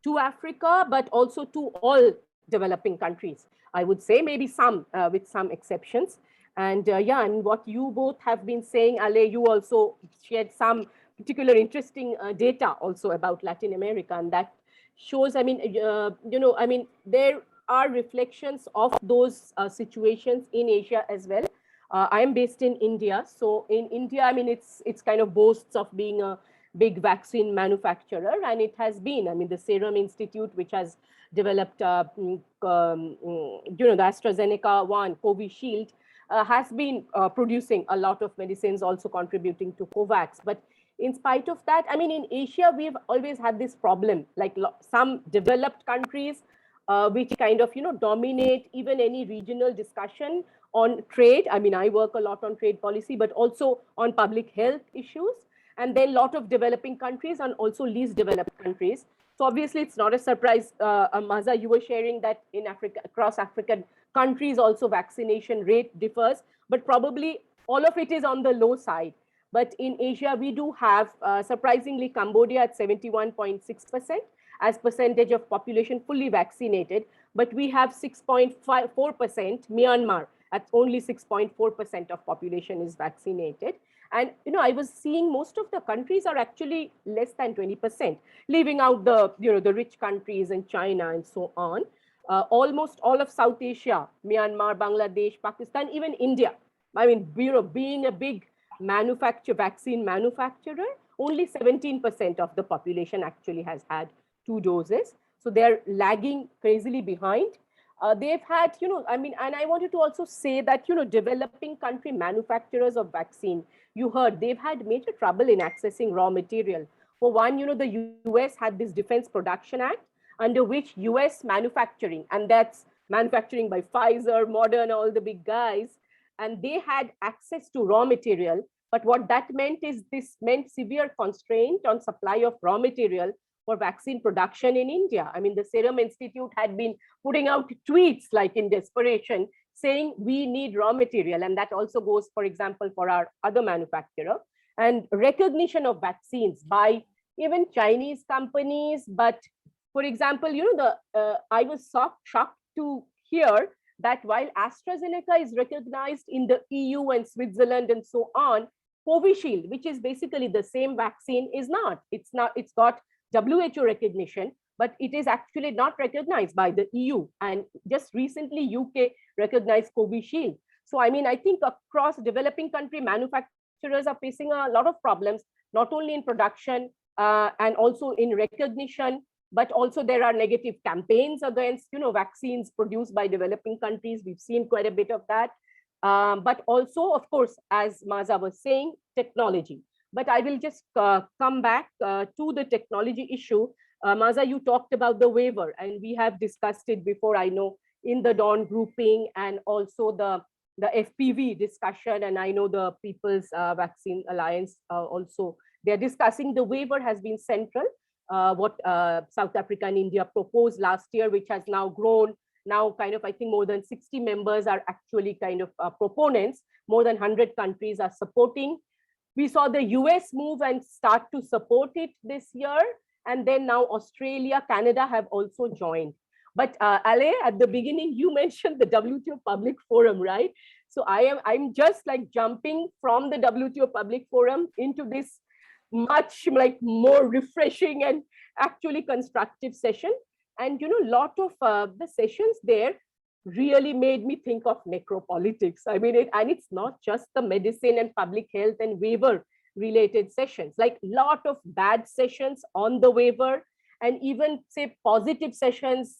to Africa, but also to all developing countries. I would say maybe some with some exceptions. And and what you both have been saying, Ale, you also shared some particular interesting data also about Latin America, and that shows, there are reflections of those situations in Asia as well. I am based in India. So in India, I mean, it's kind of boasts of being a big vaccine manufacturer, and it has been, I mean, the Serum Institute, which has developed, the AstraZeneca one, Covishield, has been producing a lot of medicines, also contributing to COVAX. But in spite of that, I mean, in Asia, we've always had this problem, like some developed countries, which kind of, dominate even any regional discussion on trade. I mean, I work a lot on trade policy, but also on public health issues. And then a lot of developing countries and also least developed countries. So obviously, it's not a surprise, Maza, you were sharing that in Africa, across African countries, also vaccination rate differs, but probably all of it is on the low side. But in Asia, we do have, surprisingly, Cambodia at 71.6% as percentage of population fully vaccinated, but we have 6.4%, Myanmar at only 6.4% of population is vaccinated. And I was seeing most of the countries are actually less than 20%, leaving out the the rich countries and China and so on. Almost all of South Asia, Myanmar, Bangladesh, Pakistan, even India. I mean, being a big vaccine manufacturer, only 17% of the population actually has had 2 doses. So they're lagging crazily behind. They've had, I mean, and I wanted to also say that, developing country manufacturers of vaccine, you heard, they've had major trouble in accessing raw material. For one, the US had this Defense Production Act, under which US manufacturing, and that's manufacturing by Pfizer, Moderna, all the big guys, and they had access to raw material. But what that meant is this meant severe constraint on supply of raw material for vaccine production in India. I mean, the Serum Institute had been putting out tweets like in desperation, saying we need raw material. And that also goes, for example, for our other manufacturer. And recognition of vaccines by even Chinese companies. But for example, I was shocked to hear that while AstraZeneca is recognized in the EU and Switzerland and so on, Covishield, which is basically the same vaccine, is not. It's got WHO recognition, but it is actually not recognized by the EU. And just recently, UK recognized Covishield. So, I mean, I think across developing country, manufacturers are facing a lot of problems, not only in production and also in recognition, but also there are negative campaigns against, vaccines produced by developing countries. We've seen quite a bit of that. But also, of course, as Maza was saying, technology. But I will just come back to the technology issue. Maza, you talked about the waiver, and we have discussed it before, I know, in the Dawn grouping and also the FPV discussion. And I know the People's Vaccine Alliance also, they're discussing the waiver has been central. What South Africa and India proposed last year, which has now grown. Now kind of, I think more than 60 members are actually kind of proponents. More than 100 countries are supporting. We saw the US move and start to support it this year. And then now Australia, Canada have also joined. But Ale, at the beginning, you mentioned the WTO Public Forum, right? So I'm just like jumping from the WTO Public Forum into this much like more refreshing and actually constructive session. And a lot of the sessions there really made me think of necropolitics. I mean, it's not just the medicine and public health and waiver related sessions, like a lot of bad sessions on the waiver, and even say positive sessions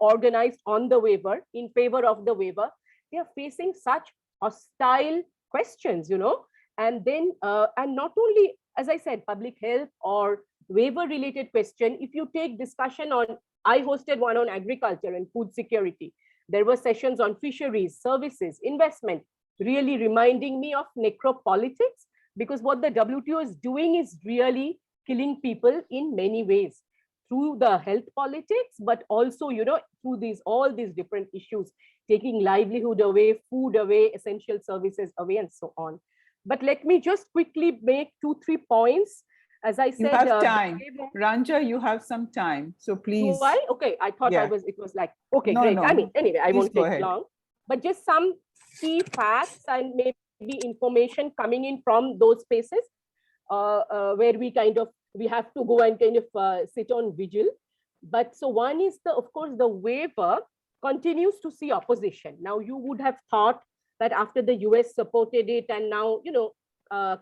organized on the waiver in favor of the waiver. They are facing such hostile questions, and then and not only, as I said, public health or waiver related question. If you take discussion on, I hosted one on agriculture and food security. There were sessions on fisheries, services, investment, really reminding me of necropolitics, because what the WTO is doing is really killing people in many ways through the health politics, but also, through all these different issues, taking livelihood away, food away, essential services away, and so on. But let me just quickly make 2-3 points. As I said, you have time. Ranja, you have some time, so please. Why? Okay, I thought it was like, okay, no, great. No. I mean, anyway, I won't take ahead. long, but just some key facts and maybe information coming in from those spaces where we have to go and kind of sit on vigil. But so one is of course, the waiver continues to see opposition. Now, you would have thought that after the US supported it, and now,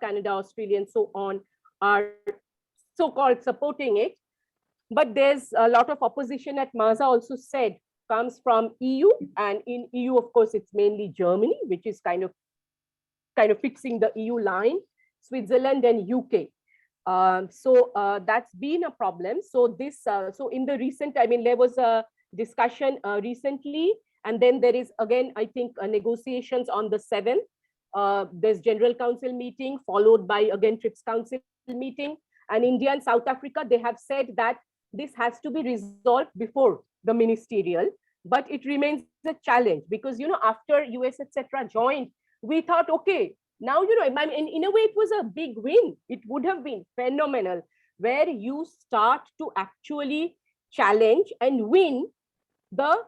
Canada, Australia, and so on are so-called supporting it. But there's a lot of opposition, at Maza also said, comes from EU, and in EU, of course, it's mainly Germany, which is kind of fixing the EU line, Switzerland and UK. So that's been a problem. So so in the recent, there was a discussion recently, and then there is again, I think, negotiations on the 7th. There's General Council meeting, followed by again TRIPS Council meeting, and India and South Africa, they have said that this has to be resolved before the ministerial, but it remains a challenge because, after US, etc. joined, we thought, okay, now, in a way, it was a big win. It would have been phenomenal, where you start to actually challenge and win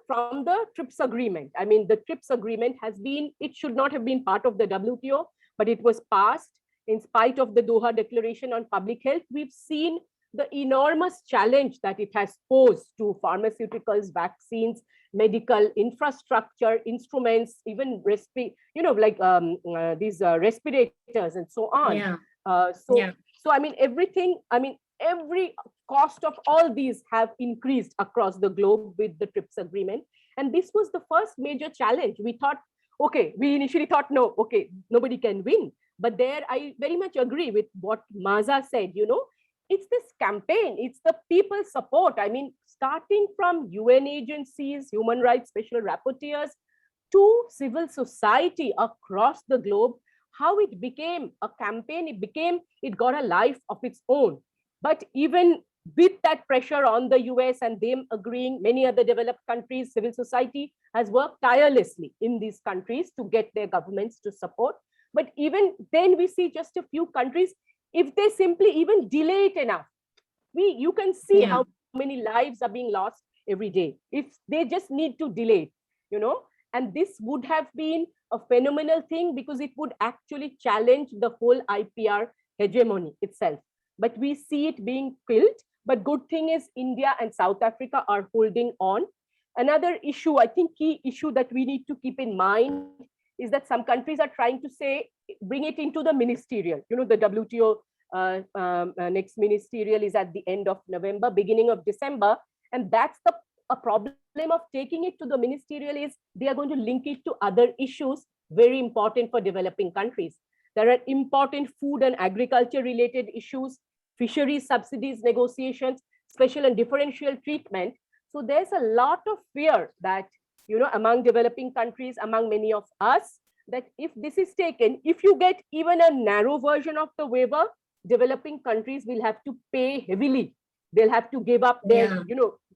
from the TRIPS agreement. The TRIPS agreement it should not have been part of the WTO, but it was passed in spite of the Doha Declaration on Public Health. We've seen the enormous challenge that it has posed to pharmaceuticals, vaccines, medical infrastructure, instruments, even these respirators and so on. Yeah. So everything, every cost of all these have increased across the globe with the TRIPS agreement. And this was the first major challenge. We thought, okay, we initially thought, no, okay, nobody can win. But there, I very much agree with what Maza said, it's this campaign, it's the people support. Starting from UN agencies, human rights special rapporteurs, to civil society across the globe, how it became a campaign, it got a life of its own. But even with that pressure on the US and them agreeing, many other developed countries, civil society has worked tirelessly in these countries to get their governments to support. But even then we see just a few countries, if they simply even delay it enough, you can see how many lives are being lost every day. If they just need to delay it, and this would have been a phenomenal thing because it would actually challenge the whole IPR hegemony itself. But we see it being killed. But good thing is India and South Africa are holding on. Another issue, I think key issue that we need to keep in mind is that some countries are trying to say, bring it into the ministerial. The WTO next ministerial is at the end of November, beginning of December. And that's a problem of taking it to the ministerial is they are going to link it to other issues very important for developing countries. There are important food and agriculture related issues, fisheries subsidies negotiations, special and differential treatment. So there's a lot of fear that, among developing countries, among many of us, that if this is taken, if you get even a narrow version of the waiver, developing countries will have to pay heavily. They'll have to give up their,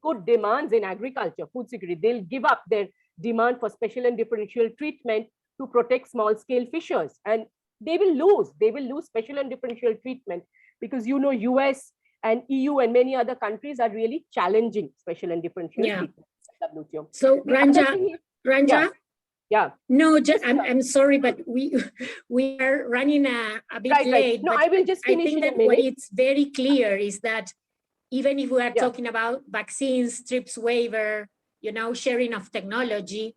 good demands in agriculture, food security. They'll give up their demand for special and differential treatment to protect small scale fishers. And they will lose special and differential treatment because, US and EU and many other countries are really challenging special and differential treatment. WTO. So Ranja, yeah. No, I'm sorry, but we are running a bit late. No, I will just finish. I think that what it's very clear is that even if we are talking about vaccines, TRIPS waiver, sharing of technology,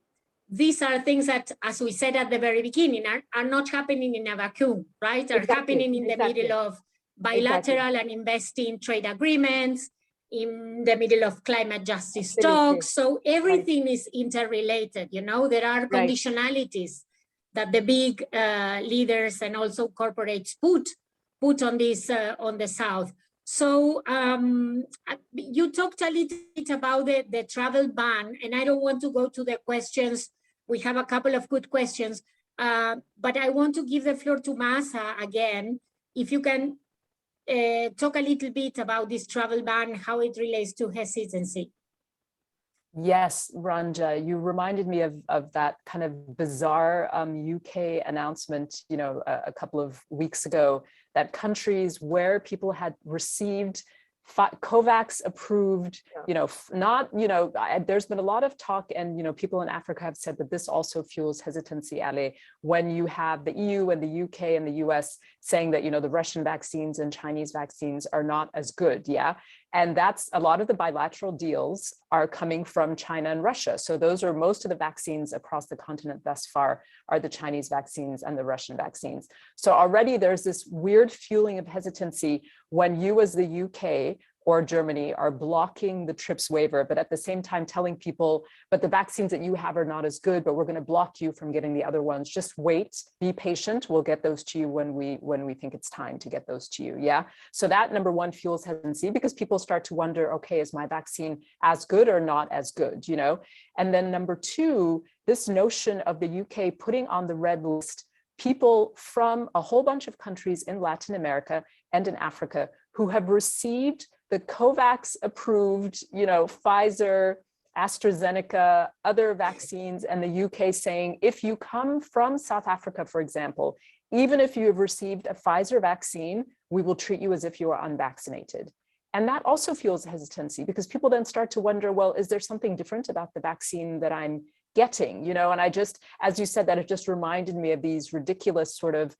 these are things that, as we said at the very beginning, are not happening in a vacuum, right? Are happening in the middle of bilateral and investing trade agreements, in the middle of climate justice talks. So everything is interrelated, there are conditionalities that the big leaders and also corporates put on this, on the South. So you talked a little bit about the travel ban, and I don't want to go to the questions. We have a couple of good questions, but I want to give the floor to Maza again. If you can talk a little bit about this travel ban, how it relates to hesitancy. Yes, Ranja, you reminded me of that kind of bizarre UK announcement, a couple of weeks ago, that countries where people had received COVAX approved, there's been a lot of talk, and people in Africa have said that this also fuels hesitancy, Ale, when you have the EU and the UK and the US saying that, the Russian vaccines and Chinese vaccines are not as good, And that's a lot of the bilateral deals are coming from China and Russia. So those are most of the vaccines across the continent thus far are the Chinese vaccines and the Russian vaccines. So already there's this weird fueling of hesitancy when you as the UK or Germany are blocking the TRIPS waiver, but at the same time telling people, but the vaccines that you have are not as good, but we're going to block you from getting the other ones. Just wait, be patient. We'll get those to you when we think it's time to get those to you. Yeah. So that number one fuels hesitancy because people start to wonder, okay, is my vaccine as good or not as good, you know? And then number two, this notion of the UK putting on the red list people from a whole bunch of countries in Latin America and in Africa who have received the COVAX approved, you know, Pfizer, AstraZeneca, other vaccines, and the UK saying, if you come from South Africa, for example, even if you have received a Pfizer vaccine, we will treat you as if you are unvaccinated. And that also fuels hesitancy because people then start to wonder, well, is there something different about the vaccine that I'm getting, you know? And I just, as you said, that it just reminded me of these ridiculous sort of,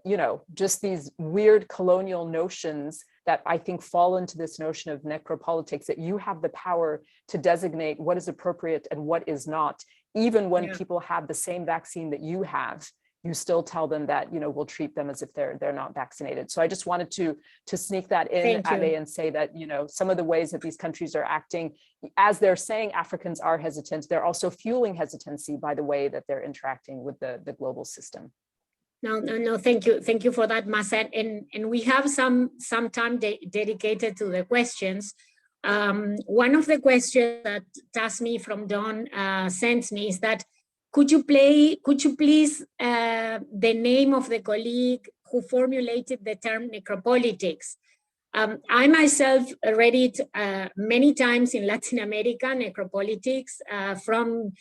you know, just these weird colonial notions that I think fall into this notion of necropolitics, that you have the power to designate what is appropriate and what is not, even when people have the same vaccine that you have. You still tell them that, you know, we'll treat them as if they're not vaccinated. So I just wanted to sneak that in, Ale, and say that, you know, some of the ways that these countries are acting, as they're saying Africans are hesitant, they're also fueling hesitancy by the way that they're interacting with the global system. No, thank you for that, Masa. And we have some time dedicated to the questions. One of the questions that Tasmi from Don sends me is that, could you please the name of the colleague who formulated the term necropolitics? I myself read it many times in Latin America, necropolitics, from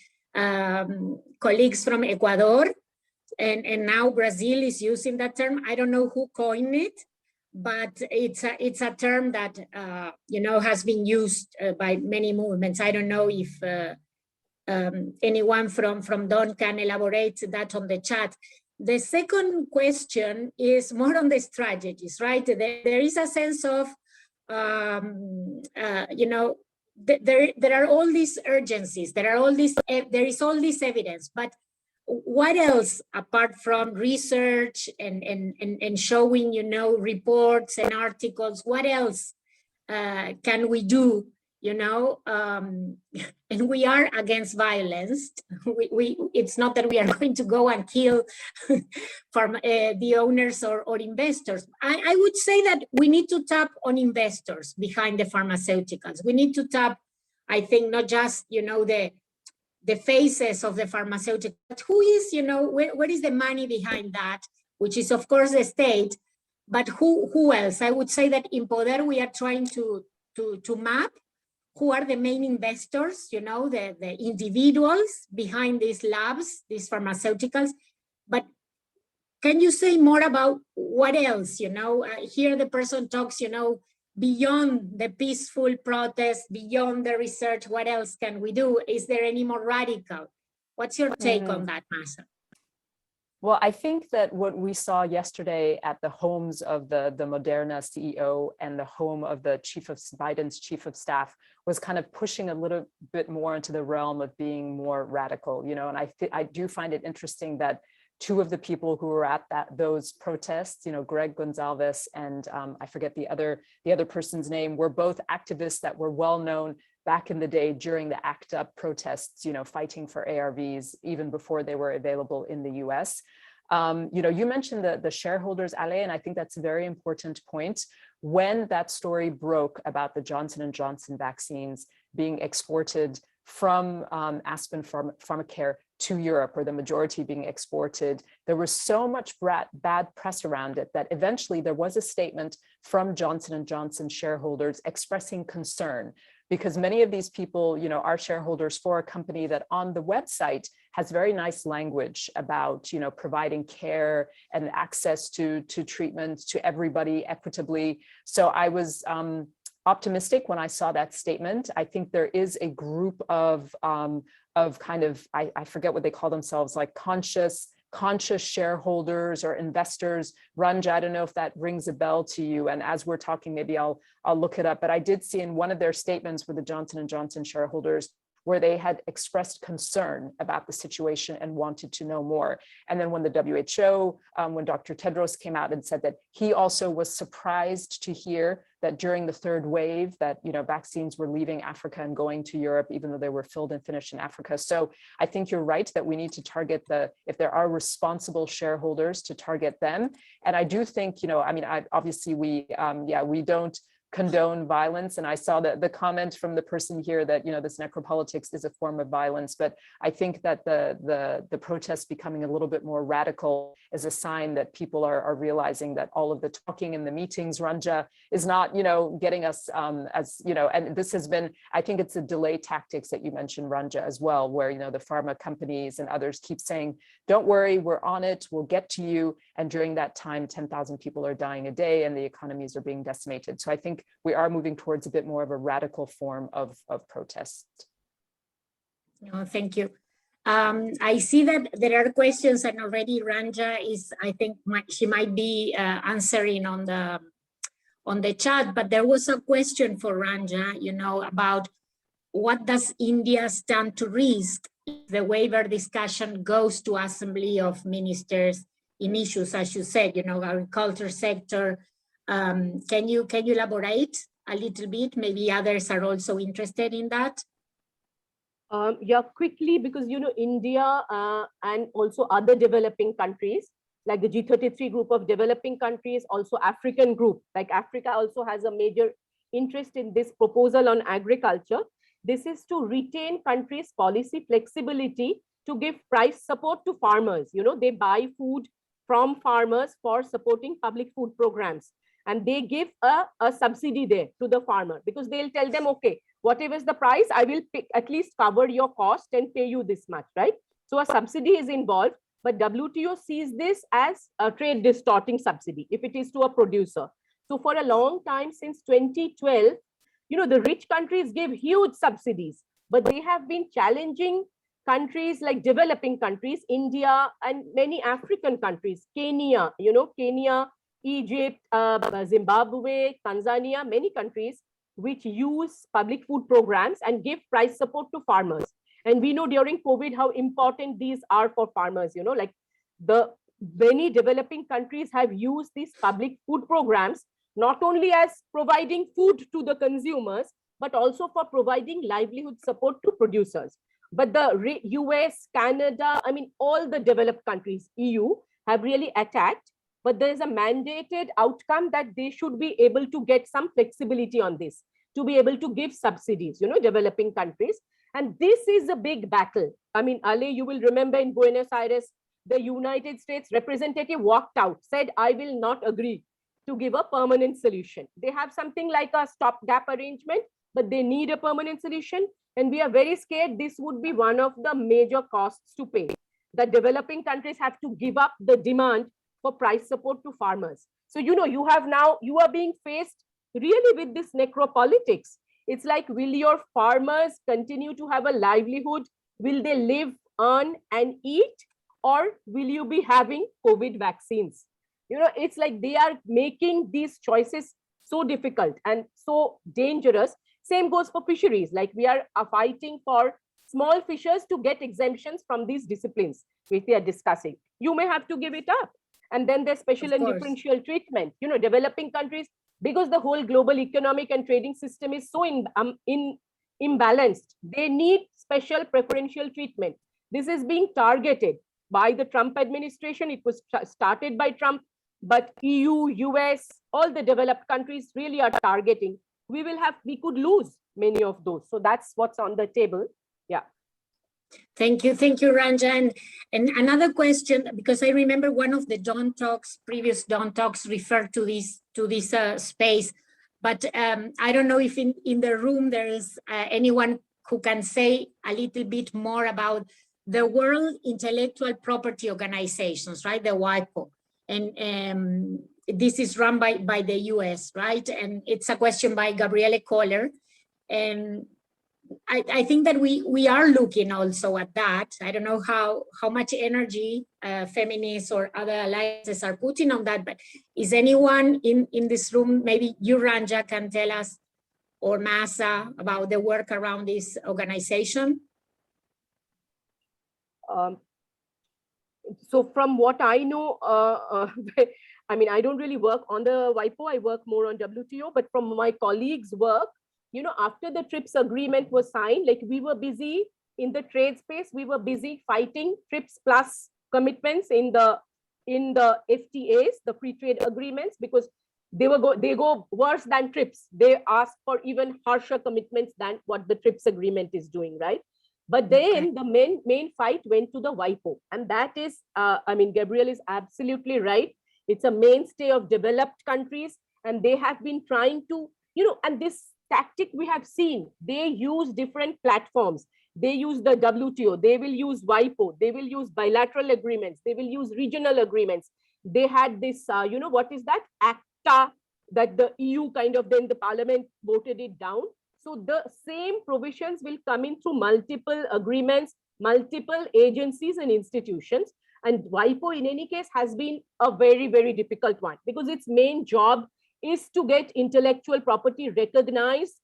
colleagues from Ecuador, and now Brazil is using that term. I don't know who coined it, but it's a term that you know, has been used by many movements. I don't know if anyone from Don can elaborate that on the chat. The second question is more on the strategies, right? There is a sense of, you know, there are all these urgencies, there is all this evidence, but what else apart from research and showing, you know, reports and articles, what else can we do, you know? And we are against violence. It's not that we are going to go and kill the owners or investors. I would say that we need to tap on investors behind the pharmaceuticals. We need to tap, I think, not just, you know, the faces of the pharmaceutical, but who is, you know, where is the money behind that, which is of course the state, but who else? I would say that in Poder we are trying to map who are the main investors, you know, the individuals behind these labs, these pharmaceuticals. But can you say more about what else, you know? Here the person talks, you know, beyond the peaceful protest, beyond the research, what else can we do? Is there any more radical? What's your take on that, Masa? Well, I think that what we saw yesterday at the homes of the Moderna CEO and the home of the Biden's chief of staff was kind of pushing a little bit more into the realm of being more radical, you know, and I do find it interesting that two of the people who were at those protests, you know, Greg Gonzalez and I forget the other person's name, were both activists that were well known back in the day during the ACT UP protests, you know, fighting for ARVs even before they were available in the US. You know, you mentioned the shareholders, Ale, and I think that's a very important point. When that story broke about the Johnson & Johnson vaccines being exported from Aspen Pharmacare to Europe, or the majority being exported, there was so much bad press around it that eventually there was a statement from Johnson & Johnson shareholders expressing concern, because many of these people, you know, are shareholders for a company that on the website has very nice language about, you know, providing care and access to treatment to everybody equitably. So I was optimistic when I saw that statement. I think there is a group of kind of, I forget what they call themselves, like conscious conscious shareholders or investors. Ranja, I don't know if that rings a bell to you. And as we're talking, maybe I'll look it up. But I did see in one of their statements with the Johnson & Johnson shareholders where they had expressed concern about the situation and wanted to know more. And then when the WHO, when Dr. Tedros came out and said that he also was surprised to hear that during the third wave that, you know, vaccines were leaving Africa and going to Europe, even though they were filled and finished in Africa. So I think you're right that we need to target if there are responsible shareholders, to target them. And I do think, you know, I mean, obviously we don't condone violence. And I saw the comment from the person here that, you know, this necropolitics is a form of violence. But I think that the protests becoming a little bit more radical is a sign that people are realizing that all of the talking in the meetings, Ranja, is not, you know, getting us as, you know, and this has been, I think it's a delay tactics that you mentioned, Ranja, as well, where, you know, the pharma companies and others keep saying, don't worry, we're on it, we'll get to you. And during that time, 10,000 people are dying a day and the economies are being decimated. So I think we are moving towards a bit more of a radical form of protest. No, thank you. I see that there are questions, and already Ranja is, I think she might be answering on the chat, but there was a question for Ranja, you know, about what does India stand to risk if the waiver discussion goes to Assembly of Ministers in issues, as you said, you know, agriculture sector. Can you elaborate a little bit? Maybe others are also interested in that. Yeah, quickly, because, you know, India and also other developing countries, like the G33 group of developing countries, also African group, like Africa also has a major interest in this proposal on agriculture. This is to retain countries' policy flexibility to give price support to farmers. You know, they buy food from farmers for supporting public food programs. And they give a subsidy there to the farmer, because they'll tell them, okay, whatever is the price, I will at least cover your cost and pay you this much, right? So a subsidy is involved, but WTO sees this as a trade distorting subsidy if it is to a producer. So for a long time, since 2012, you know, the rich countries give huge subsidies, but they have been challenging countries like developing countries, India and many African countries, Kenya, you know, Kenya, Egypt, Zimbabwe, Tanzania, many countries which use public food programs and give price support to farmers. And we know during COVID how important these are for farmers, you know, like the many developing countries have used these public food programs not only as providing food to the consumers, but also for providing livelihood support to producers. But the US, Canada, I mean, all the developed countries, EU, have really attacked. But there is a mandated outcome that they should be able to get some flexibility on this, to be able to give subsidies, you know, developing countries. And this is a big battle. I mean, Ale, you will remember in Buenos Aires, the United States representative walked out, said, I will not agree to give a permanent solution. They have something like a stopgap arrangement, but they need a permanent solution. And we are very scared this would be one of the major costs to pay. That developing countries have to give up the demand for price support to farmers. So, you know, you are being faced really with this necropolitics. It's like, will your farmers continue to have a livelihood? Will they live, earn and eat? Or will you be having COVID vaccines? You know, it's like they are making these choices so difficult and so dangerous. Same goes for fisheries. Like we are fighting for small fishers to get exemptions from these disciplines which we are discussing. You may have to give it up. And then there's special and differential treatment. You know, developing countries, because the whole global economic and trading system is so imbalanced, they need special preferential treatment. This is being targeted by the Trump administration. It was started by Trump, but EU, US, all the developed countries really are targeting. We could lose many of those. So that's what's on the table. Yeah. Thank you, Ranja. And another question, because I remember one of the Dawn Talks, previous Dawn Talks referred to this space, but I don't know if in the room there is anyone who can say a little bit more about the World Intellectual Property Organizations, right? The WIPO. And this is run by the US, right? And it's a question by Gabriele Kohler. And I think that we are looking also at that. I don't know how much energy feminists or other alliances are putting on that, but is anyone in this room, maybe you, Ranja, can tell us, or Masa, about the work around this organization? So from what I know, I mean, I don't really work on the WIPO, I work more on WTO, but from my colleagues' work, you know, after the TRIPS agreement was signed, like we were busy in the trade space, we were busy fighting TRIPS plus commitments in the FTAs, the free trade agreements, because they go worse than TRIPS. They ask for even harsher commitments than what the TRIPS agreement is doing, right? But then the main fight went to the WIPO, and that is, I mean, Gabriel is absolutely right. It's a mainstay of developed countries, and they have been trying to, you know, and this tactic we have seen, they use different platforms. They use the WTO, they will use WIPO, they will use bilateral agreements, they will use regional agreements. They had this, you know, what is that? ACTA, that the EU kind of, then the parliament voted it down. So the same provisions will come in through multiple agreements, multiple agencies and institutions. And WIPO in any case has been a very, very difficult one, because its main job is to get intellectual property recognized,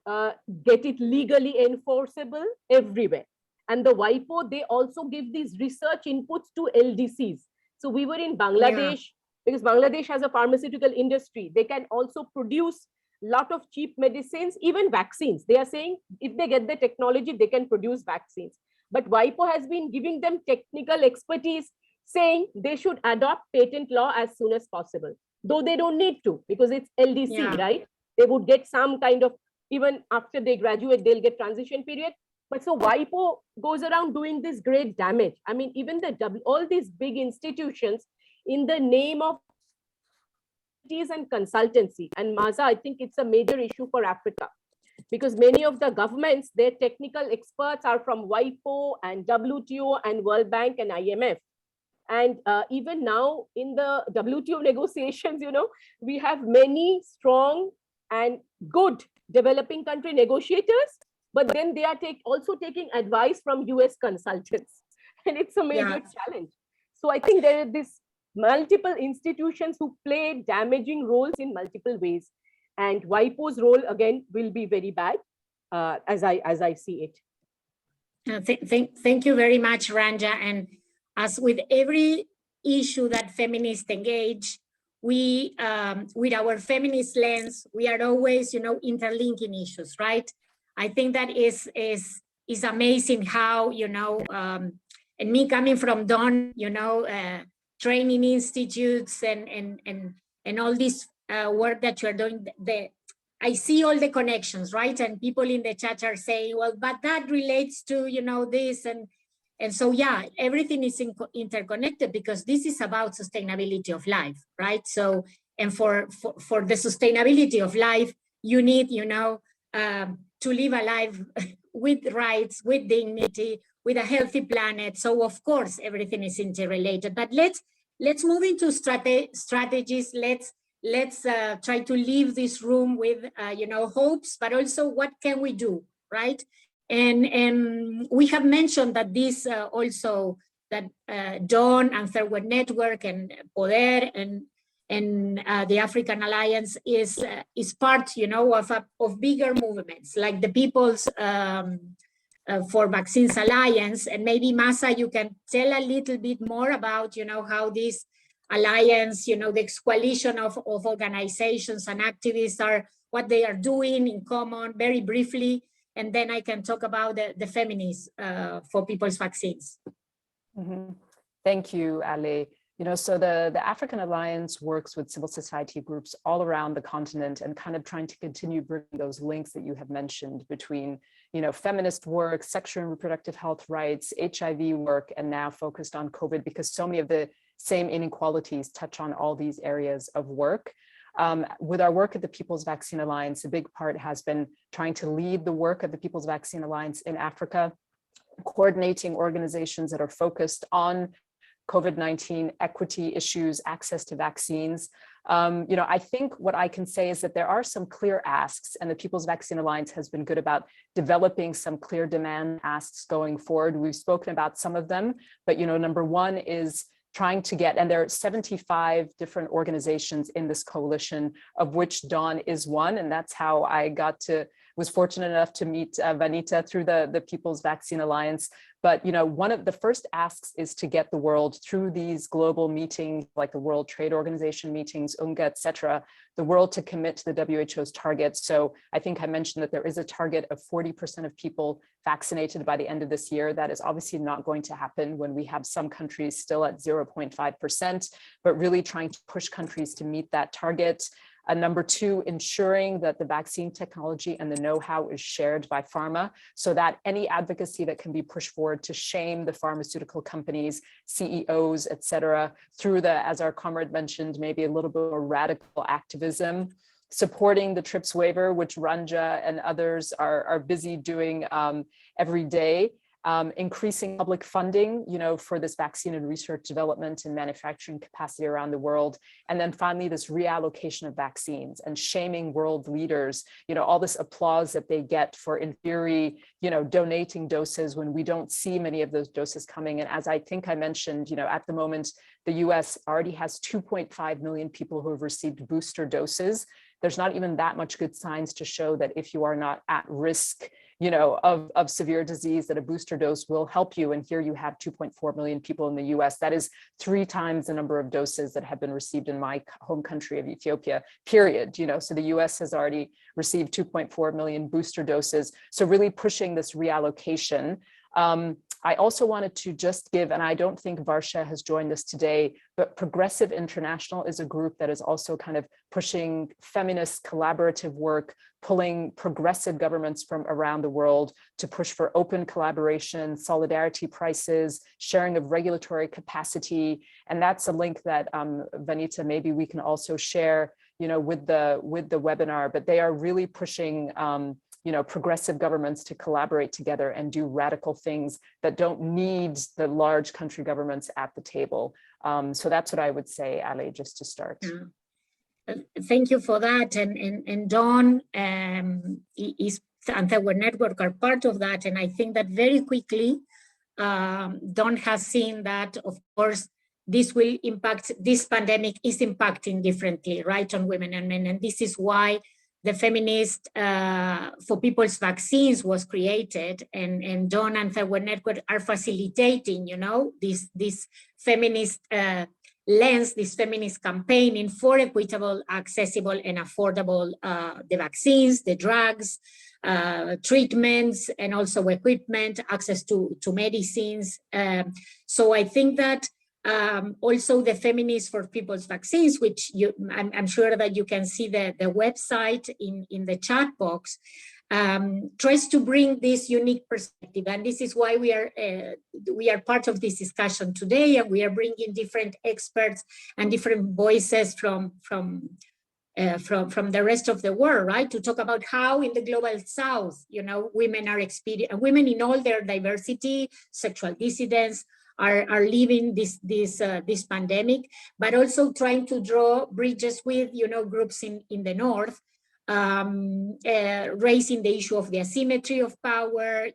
get it legally enforceable everywhere. And the WIPO, they also give these research inputs to LDCs. So we were in Bangladesh, because Bangladesh has a pharmaceutical industry. They can also produce a lot of cheap medicines, even vaccines. They are saying if they get the technology, they can produce vaccines. But WIPO has been giving them technical expertise, saying they should adopt patent law as soon as possible, though they don't need to, because it's LDC, right? They would get some kind of, even after they graduate, they'll get transition period. But so WIPO goes around doing this great damage. I mean, even all these big institutions, in the name of and consultancy, and Maza, I think it's a major issue for Africa, because many of the governments, their technical experts are from WIPO and WTO and World Bank and IMF. And even now in the WTO negotiations, you know, we have many strong and good developing country negotiators, but then they are also taking advice from US consultants. And it's a major challenge. So I think there are these multiple institutions who play damaging roles in multiple ways. And WIPO's role, again, will be very bad, as I see it. Thank you very much, Ranja. And as with every issue that feminists engage, we, with our feminist lens, we are always, you know, interlinking issues, right? I think that is amazing how, you know, and me coming from Dawn, you know, training institutes and all this work that you're doing, I see all the connections, right? And people in the chat are saying, well, but that relates to, you know, this. And so, yeah, everything is interconnected, because this is about sustainability of life, right? So, and for the sustainability of life, you need, you know, to live a life with rights, with dignity, with a healthy planet. So of course, everything is interrelated, but let's move into strategies. Let's try to leave this room with, you know, hopes, but also what can we do, right? And we have mentioned that this also, that Dawn and Third World Network and Poder and the African Alliance is part, you know, of bigger movements like the People's for Vaccines Alliance. And maybe Masa, you can tell a little bit more about, you know, how this alliance, you know, the coalition of organizations and activists are, what they are doing in common, very briefly, and then I can talk about the feminists for People's Vaccines. Thank you, Ale. You know, so the African Alliance works with civil society groups all around the continent and kind of trying to continue bringing those links that you have mentioned between, you know, feminist work, sexual and reproductive health rights, HIV work, and now focused on COVID, because so many of the same inequalities touch on all these areas of work. With our work at the People's Vaccine Alliance, a big part has been trying to lead the work of the People's Vaccine Alliance in Africa, coordinating organizations that are focused on COVID-19 equity issues, access to vaccines, I think what I can say is that there are some clear asks, and the People's Vaccine Alliance has been good about developing some clear demand asks going forward. We've spoken about some of them, but number one is trying to get, and there are 75 different organizations in this coalition, of which Dawn is one, and that's how I was fortunate enough to meet Vanita through the People's Vaccine Alliance. But one of the first asks is to get the world through these global meetings, like the World Trade Organization meetings, UNGA, et cetera, the world to commit to the WHO's targets. So I think I mentioned that there is a target of 40% of people vaccinated by the end of this year. That is obviously not going to happen when we have some countries still at 0.5%, but really trying to push countries to meet that target. Number two, ensuring that the vaccine technology and the know-how is shared by pharma, so that any advocacy that can be pushed forward to shame the pharmaceutical companies, CEOs, et cetera, through as our comrade mentioned, maybe a little bit more radical activism, supporting the TRIPS waiver, which Ranja and others are busy doing every day. Increasing public funding, for this vaccine and research development and manufacturing capacity around the world. And then finally, this reallocation of vaccines and shaming world leaders, all this applause that they get for, in theory, donating doses when we don't see many of those doses coming. And as I think I mentioned, at the moment, the US already has 2.5 million people who have received booster doses. There's not even that much good signs to show that if you are not at risk, of severe disease, that a booster dose will help you. And here you have 2.4 million people in the US. That is 3 times the number of doses that have been received in my home country of Ethiopia, period. So the US has already received 2.4 million booster doses. So really pushing this reallocation. I also wanted to just give, and I don't think Varsha has joined us today, but Progressive International is a group that is also kind of pushing feminist collaborative work, pulling progressive governments from around the world to push for open collaboration, solidarity prices, sharing of regulatory capacity. And that's a link that Vanita, maybe we can also share, with the webinar, but they are really pushing progressive governments to collaborate together and do radical things that don't need the large country governments at the table. So that's what I would say, Ale, just to start. Thank you for that. And Dawn is Anti-War Network are part of that. And I think that very quickly, Dawn has seen that, of course, this pandemic is impacting differently, right, on women and men. And this is why the Feminist for People's Vaccines was created, and Dawn and Anti-War Network are facilitating, this feminist lens, this feminist campaigning for equitable, accessible, and affordable the vaccines, the drugs, treatments, and also equipment, access to medicines. So I think that also the Feminists for People's Vaccines, which I'm sure that you can see the website in the chat box, tries to bring this unique perspective. And this is why we are part of this discussion today, and we are bringing different experts and different voices from the rest of the world, right, to talk about how in the global South, women are experiencing, women in all their diversity, sexual dissidence, are living this pandemic, but also trying to draw bridges with groups in the North, raising the issue of the asymmetry of power,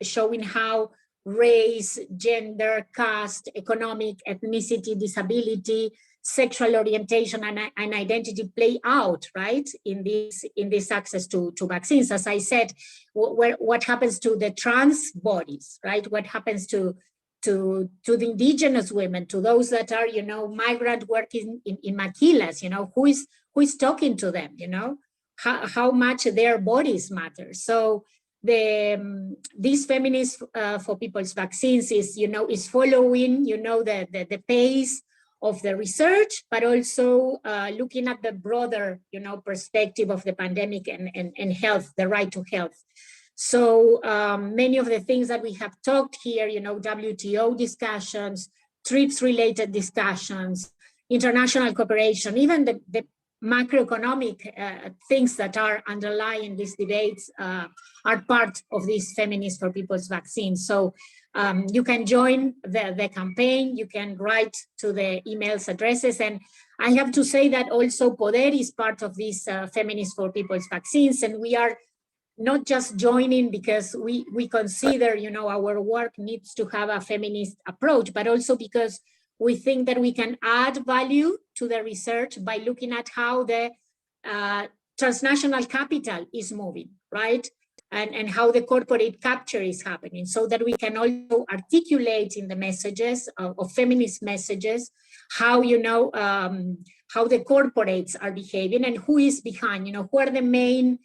showing how race, gender, caste, economic, ethnicity, disability, sexual orientation, and identity play out, right, in this access to vaccines. As I said, what happens to the trans bodies, right? What happens to the indigenous women, to those that are, migrant working in maquilas, who is talking to them, how much their bodies matter. So these Feminists for People's Vaccines is following, the pace of the research, but also looking at the broader, perspective of the pandemic and health, the right to health. So many of the things that we have talked here, WTO discussions, TRIPS-related discussions, international cooperation, even the macroeconomic things that are underlying these debates are part of this Feminists for People's Vaccines. So you can join the campaign, you can write to the emails addresses, and I have to say that also Poder is part of this Feminists for People's Vaccines, and we are not just joining because we consider, you know, our work needs to have a feminist approach, but also because we think that we can add value to the research by looking at how the transnational capital is moving, right? And how the corporate capture is happening, so that we can also articulate in the messages of feminist messages how, you know, how the corporates are behaving and who is behind, you know, who are the main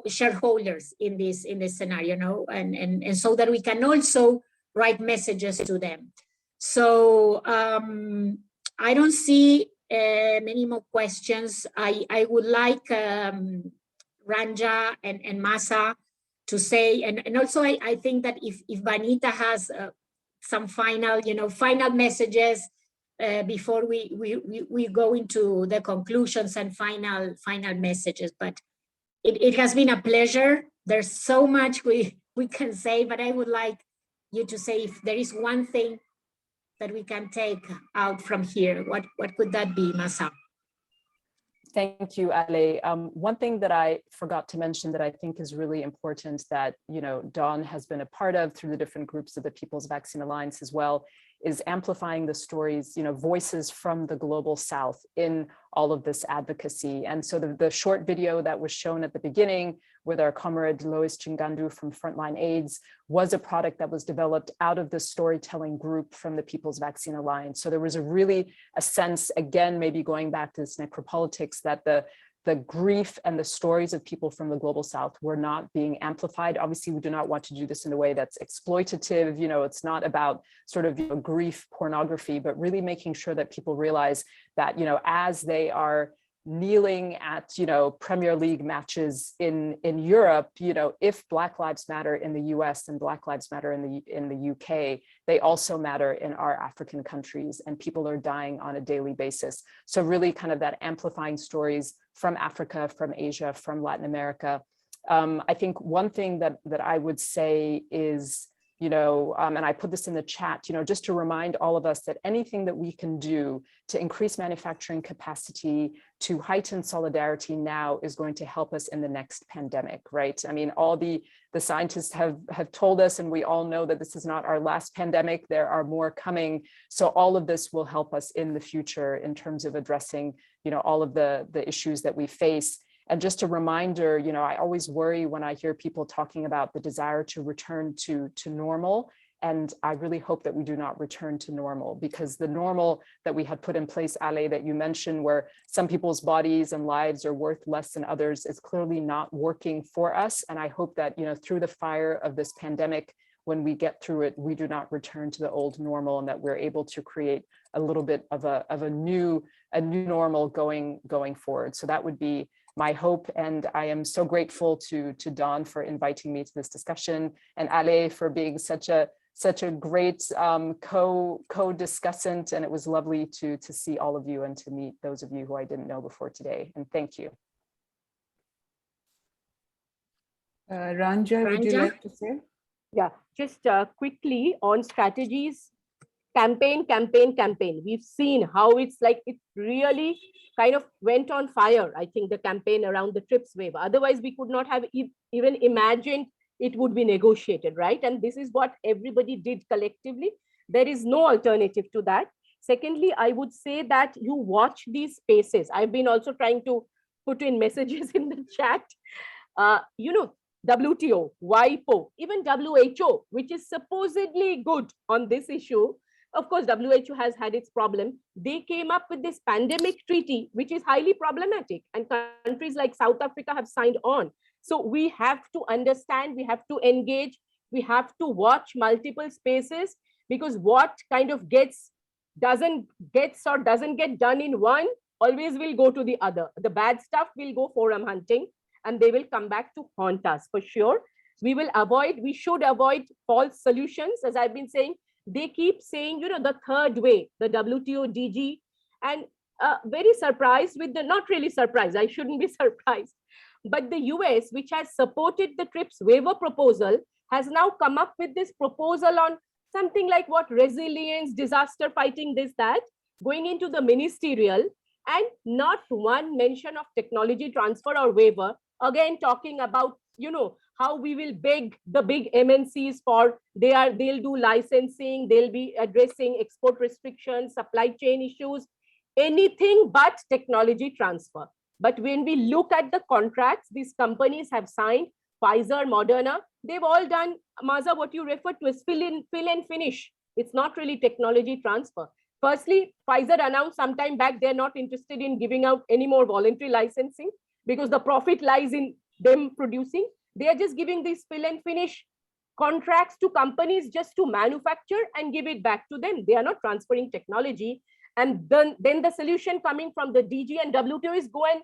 shareholders in this scenario, you know, and so that we can also write messages to them. So I don't see many more questions. I would like Ranja and Masa to say, and also I think that if Vanita has some final, you know, final messages before we go into the conclusions and final messages. But it has been a pleasure. There's so much we can say, but I would like you to say if there is one thing that we can take out from here, what could that be, Masa? Thank you, Ale. One thing that I forgot to mention that I think is really important that, you know, Dawn has been a part of through the different groups of the People's Vaccine Alliance as well, is amplifying the stories, you know, voices from the global South in all of this advocacy. And so the short video that was shown at the beginning with our comrade Lois Chingandu from Frontline AIDS was a product that was developed out of the storytelling group from the People's Vaccine Alliance. So there was a sense, again, maybe going back to this necropolitics, that the grief and the stories of people from the global South were not being amplified. Obviously, we do not want to do this in a way that's exploitative. You know, it's not about sort of, you know, grief pornography, but really making sure that people realize that, you know, as they are kneeling at, you know, Premier League matches in Europe, you know, if Black Lives Matter in the US and Black Lives Matter in the UK, they also matter in our African countries, and people are dying on a daily basis. So really kind of that amplifying stories from Africa, from Asia, from Latin America. I think one thing that I would say is, you know, and I put this in the chat, you know, just to remind all of us that anything that we can do to increase manufacturing capacity, to heighten solidarity now is going to help us in the next pandemic, right? I mean, all the scientists have told us, and we all know that this is not our last pandemic, there are more coming. So all of this will help us in the future in terms of addressing, you know, all of the issues that we face. And just a reminder, you know, I always worry when I hear people talking about the desire to return to normal. And I really hope that we do not return to normal, because the normal that we had put in place, Ale, that you mentioned, where some people's bodies and lives are worth less than others, is clearly not working for us. And I hope that, you know, through the fire of this pandemic, when we get through it, we do not return to the old normal, and that we're able to create a little bit of a new normal going forward. So that would be my hope. And I am so grateful to Dawn for inviting me to this discussion, and Ale for being such a great co-discussant. And it was lovely to see all of you and to meet those of you who I didn't know before today. And thank you. Ranja, would you like to say? Yeah, just quickly on strategies. Campaign. We've seen how it's like, it really kind of went on fire. I think the campaign around the TRIPS waiver. Otherwise, we could not have even imagined it would be negotiated, right? And this is what everybody did collectively. There is no alternative to that. Secondly, I would say that you watch these spaces. I've been also trying to put in messages in the chat. You know, WTO, WIPO, even WHO, which is supposedly good on this issue. Of course, WHO has had its problem. They came up with this pandemic treaty, which is highly problematic, and countries like South Africa have signed on. So we have to understand, we have to engage, we have to watch multiple spaces, because what kind of doesn't get done in one always will go to the other. The bad stuff will go forum hunting, and they will come back to haunt us for sure. We should avoid false solutions, as I've been saying. They keep saying, you know, the third way, the WTO DG, and very surprised with not really surprised, I shouldn't be surprised, but the US, which has supported the TRIPS waiver proposal, has now come up with this proposal on something like resilience, disaster fighting, this, that. going into the ministerial, and not one mention of technology transfer or waiver. Again, talking about, how we will beg the big MNCs for, they'll do licensing, they'll be addressing export restrictions, supply chain issues, anything but technology transfer. But when we look at the contracts these companies have signed, Pfizer, Moderna, they've all done, Maza, what you referred to as fill and finish. It's not really technology transfer. Firstly, Pfizer announced some time back they're not interested in giving out any more voluntary licensing because the profit lies in them producing. They are just giving these fill and finish contracts to companies just to manufacture and give it back to them. They are not transferring technology. And then the solution coming from the DG and WTO is go and,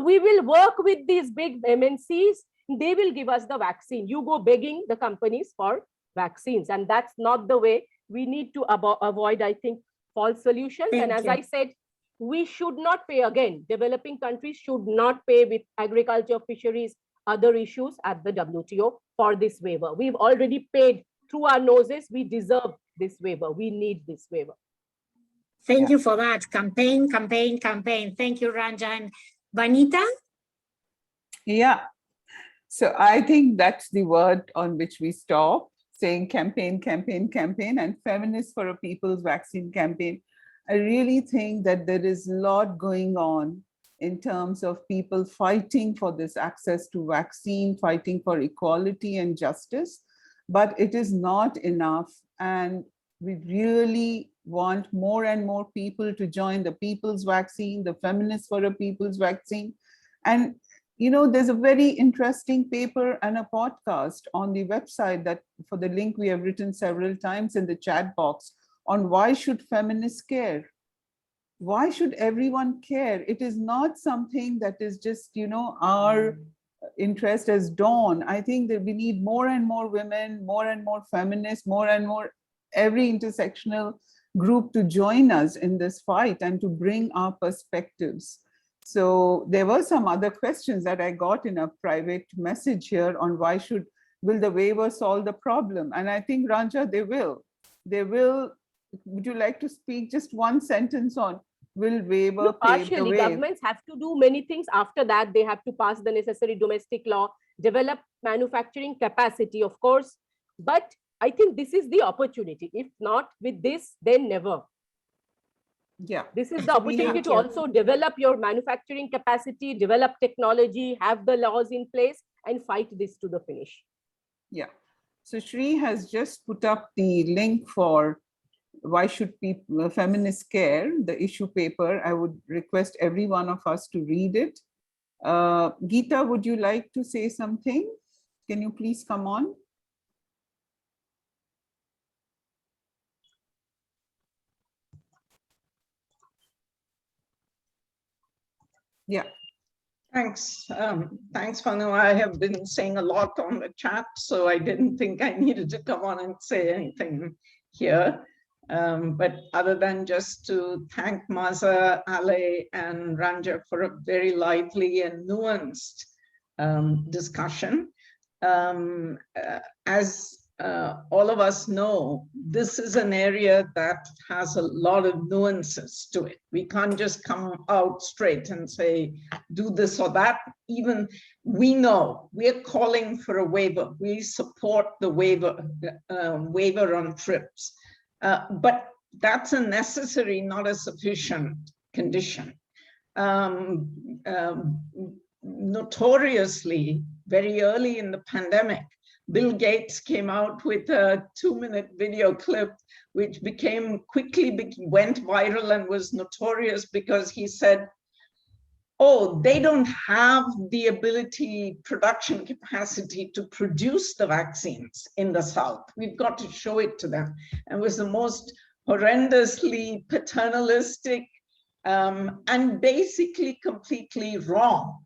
we will work with these big MNCs. They will give us the vaccine. You go begging the companies for vaccines. And that's not the way. We need to avoid, I think, false solutions. And as I said, we should not pay again. Developing countries should not pay with agriculture, fisheries, other issues at the WTO for this waiver. We've already paid through our noses. We deserve this waiver. We need this waiver. Thank you for that. Campaign, campaign, campaign. Thank you, Ranja. And Vanita? Yeah. So I think that's the word on which we stop, saying campaign, campaign, campaign, and Feminists for a People's Vaccine campaign. I really think that there is a lot going on in terms of people fighting for this access to vaccine, fighting for equality and justice, but it is not enough. And we really want more and more people to join the People's Vaccine, the Feminists for a People's Vaccine. And there's a very interesting paper and a podcast on the website that for the link we have written several times in the chat box on why should feminists care? Why should everyone care? It is not something that is just, our interest as Dawn. I think that we need more and more women, more and more feminists, more and more every intersectional group to join us in this fight and to bring our perspectives. So there were some other questions that I got in a private message here on will the waiver solve the problem? And I think, Ranja, they will. Would you like to speak just one sentence on will waiver pave the way? Governments have to do many things. After that, they have to pass the necessary domestic law, develop manufacturing capacity, of course. But I think this is the opportunity. If not with this, then never. Yeah. This is the opportunity to also develop your manufacturing capacity, develop technology, have the laws in place, and fight this to the finish. Yeah. So Shri has just put up the link for why should people, feminists care, the issue paper. I would request every one of us to read it. Geeta, would you like to say something? Can you please come on? Yeah. Thanks. Thanks, Fanu. I have been saying a lot on the chat, so I didn't think I needed to come on and say anything here. But other than just to thank Maza, Ale, and Ranja for a very lively and nuanced discussion. As all of us know, this is an area that has a lot of nuances to it. We can't just come out straight and say, do this or that. Even we know we're calling for a waiver. We support the waiver on TRIPS. But that's a necessary, not a sufficient condition. Notoriously, very early in the pandemic, Bill Gates came out with a 2-minute video clip, which quickly went viral and was notorious because he said, oh, they don't have the production capacity to produce the vaccines in the South. We've got to show it to them. And it was the most horrendously paternalistic and basically completely wrong.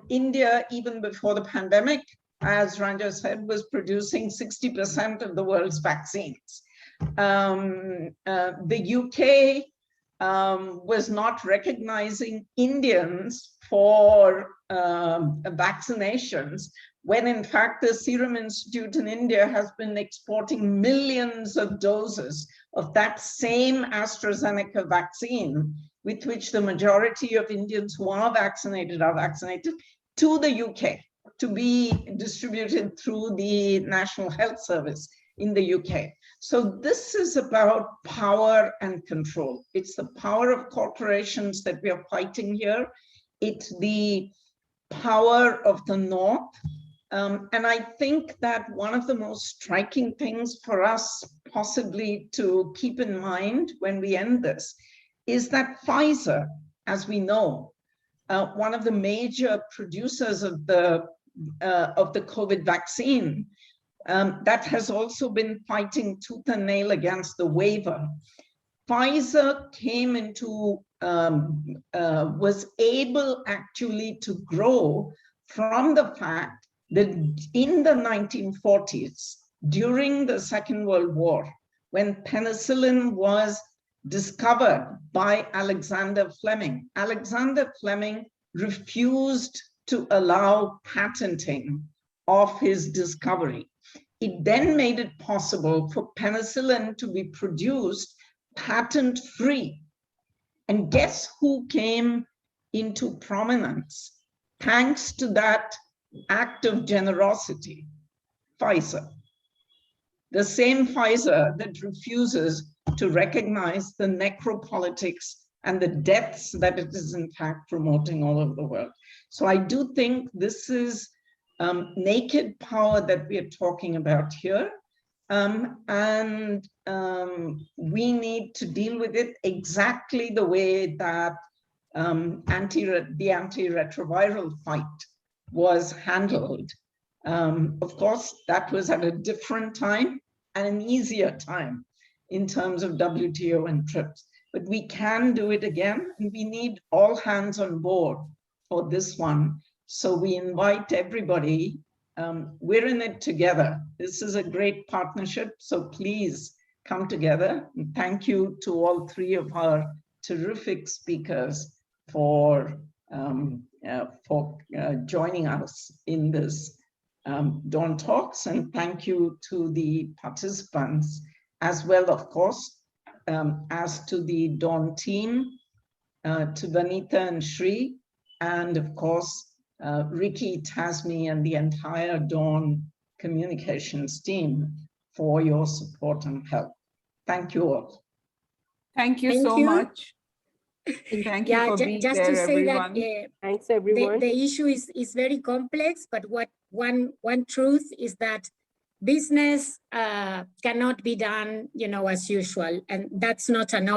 India, even before the pandemic, as Ranja said, was producing 60% of the world's vaccines. The UK was not recognizing Indians for vaccinations when in fact the Serum Institute in India has been exporting millions of doses of that same AstraZeneca vaccine, with which the majority of Indians who are vaccinated to the UK to be distributed through the National Health Service in the UK. So this is about power and control. It's the power of corporations that we are fighting here. It's the power of the North. And I think that one of the most striking things for us possibly to keep in mind when we end this is that Pfizer, as we know, one of the major producers of the COVID vaccine, that has also been fighting tooth and nail against the waiver. Pfizer came into, was able actually to grow from the fact that in the 1940s, during the Second World War, when penicillin was discovered by Alexander Fleming, Alexander Fleming refused to allow patenting of his discovery. It then made it possible for penicillin to be produced patent-free. And guess who came into prominence thanks to that act of generosity? Pfizer. The same Pfizer that refuses to recognize the necropolitics and the deaths that it is in fact promoting all over the world. So I do think this is naked power that we are talking about here. We need to deal with it exactly the way that the antiretroviral fight was handled. Of course, that was at a different time and an easier time in terms of WTO and TRIPS. But we can do it again, and we need all hands on board for this one. So we invite everybody. We're in it together. This is a great partnership, so please come together. And thank you to all three of our terrific speakers for joining us in this Dawn Talks, and thank you to the participants as well, of course, as to the Dawn team, to Vanita and Shri, and of course, Ricky, Tasmi, and the entire Dawn communications team for your support and help. Thank you all. Thank you so much. Thank you for being just there, to say everyone. that thanks everyone. The issue is very complex, but what one truth is that business cannot be done, as usual, and that's not an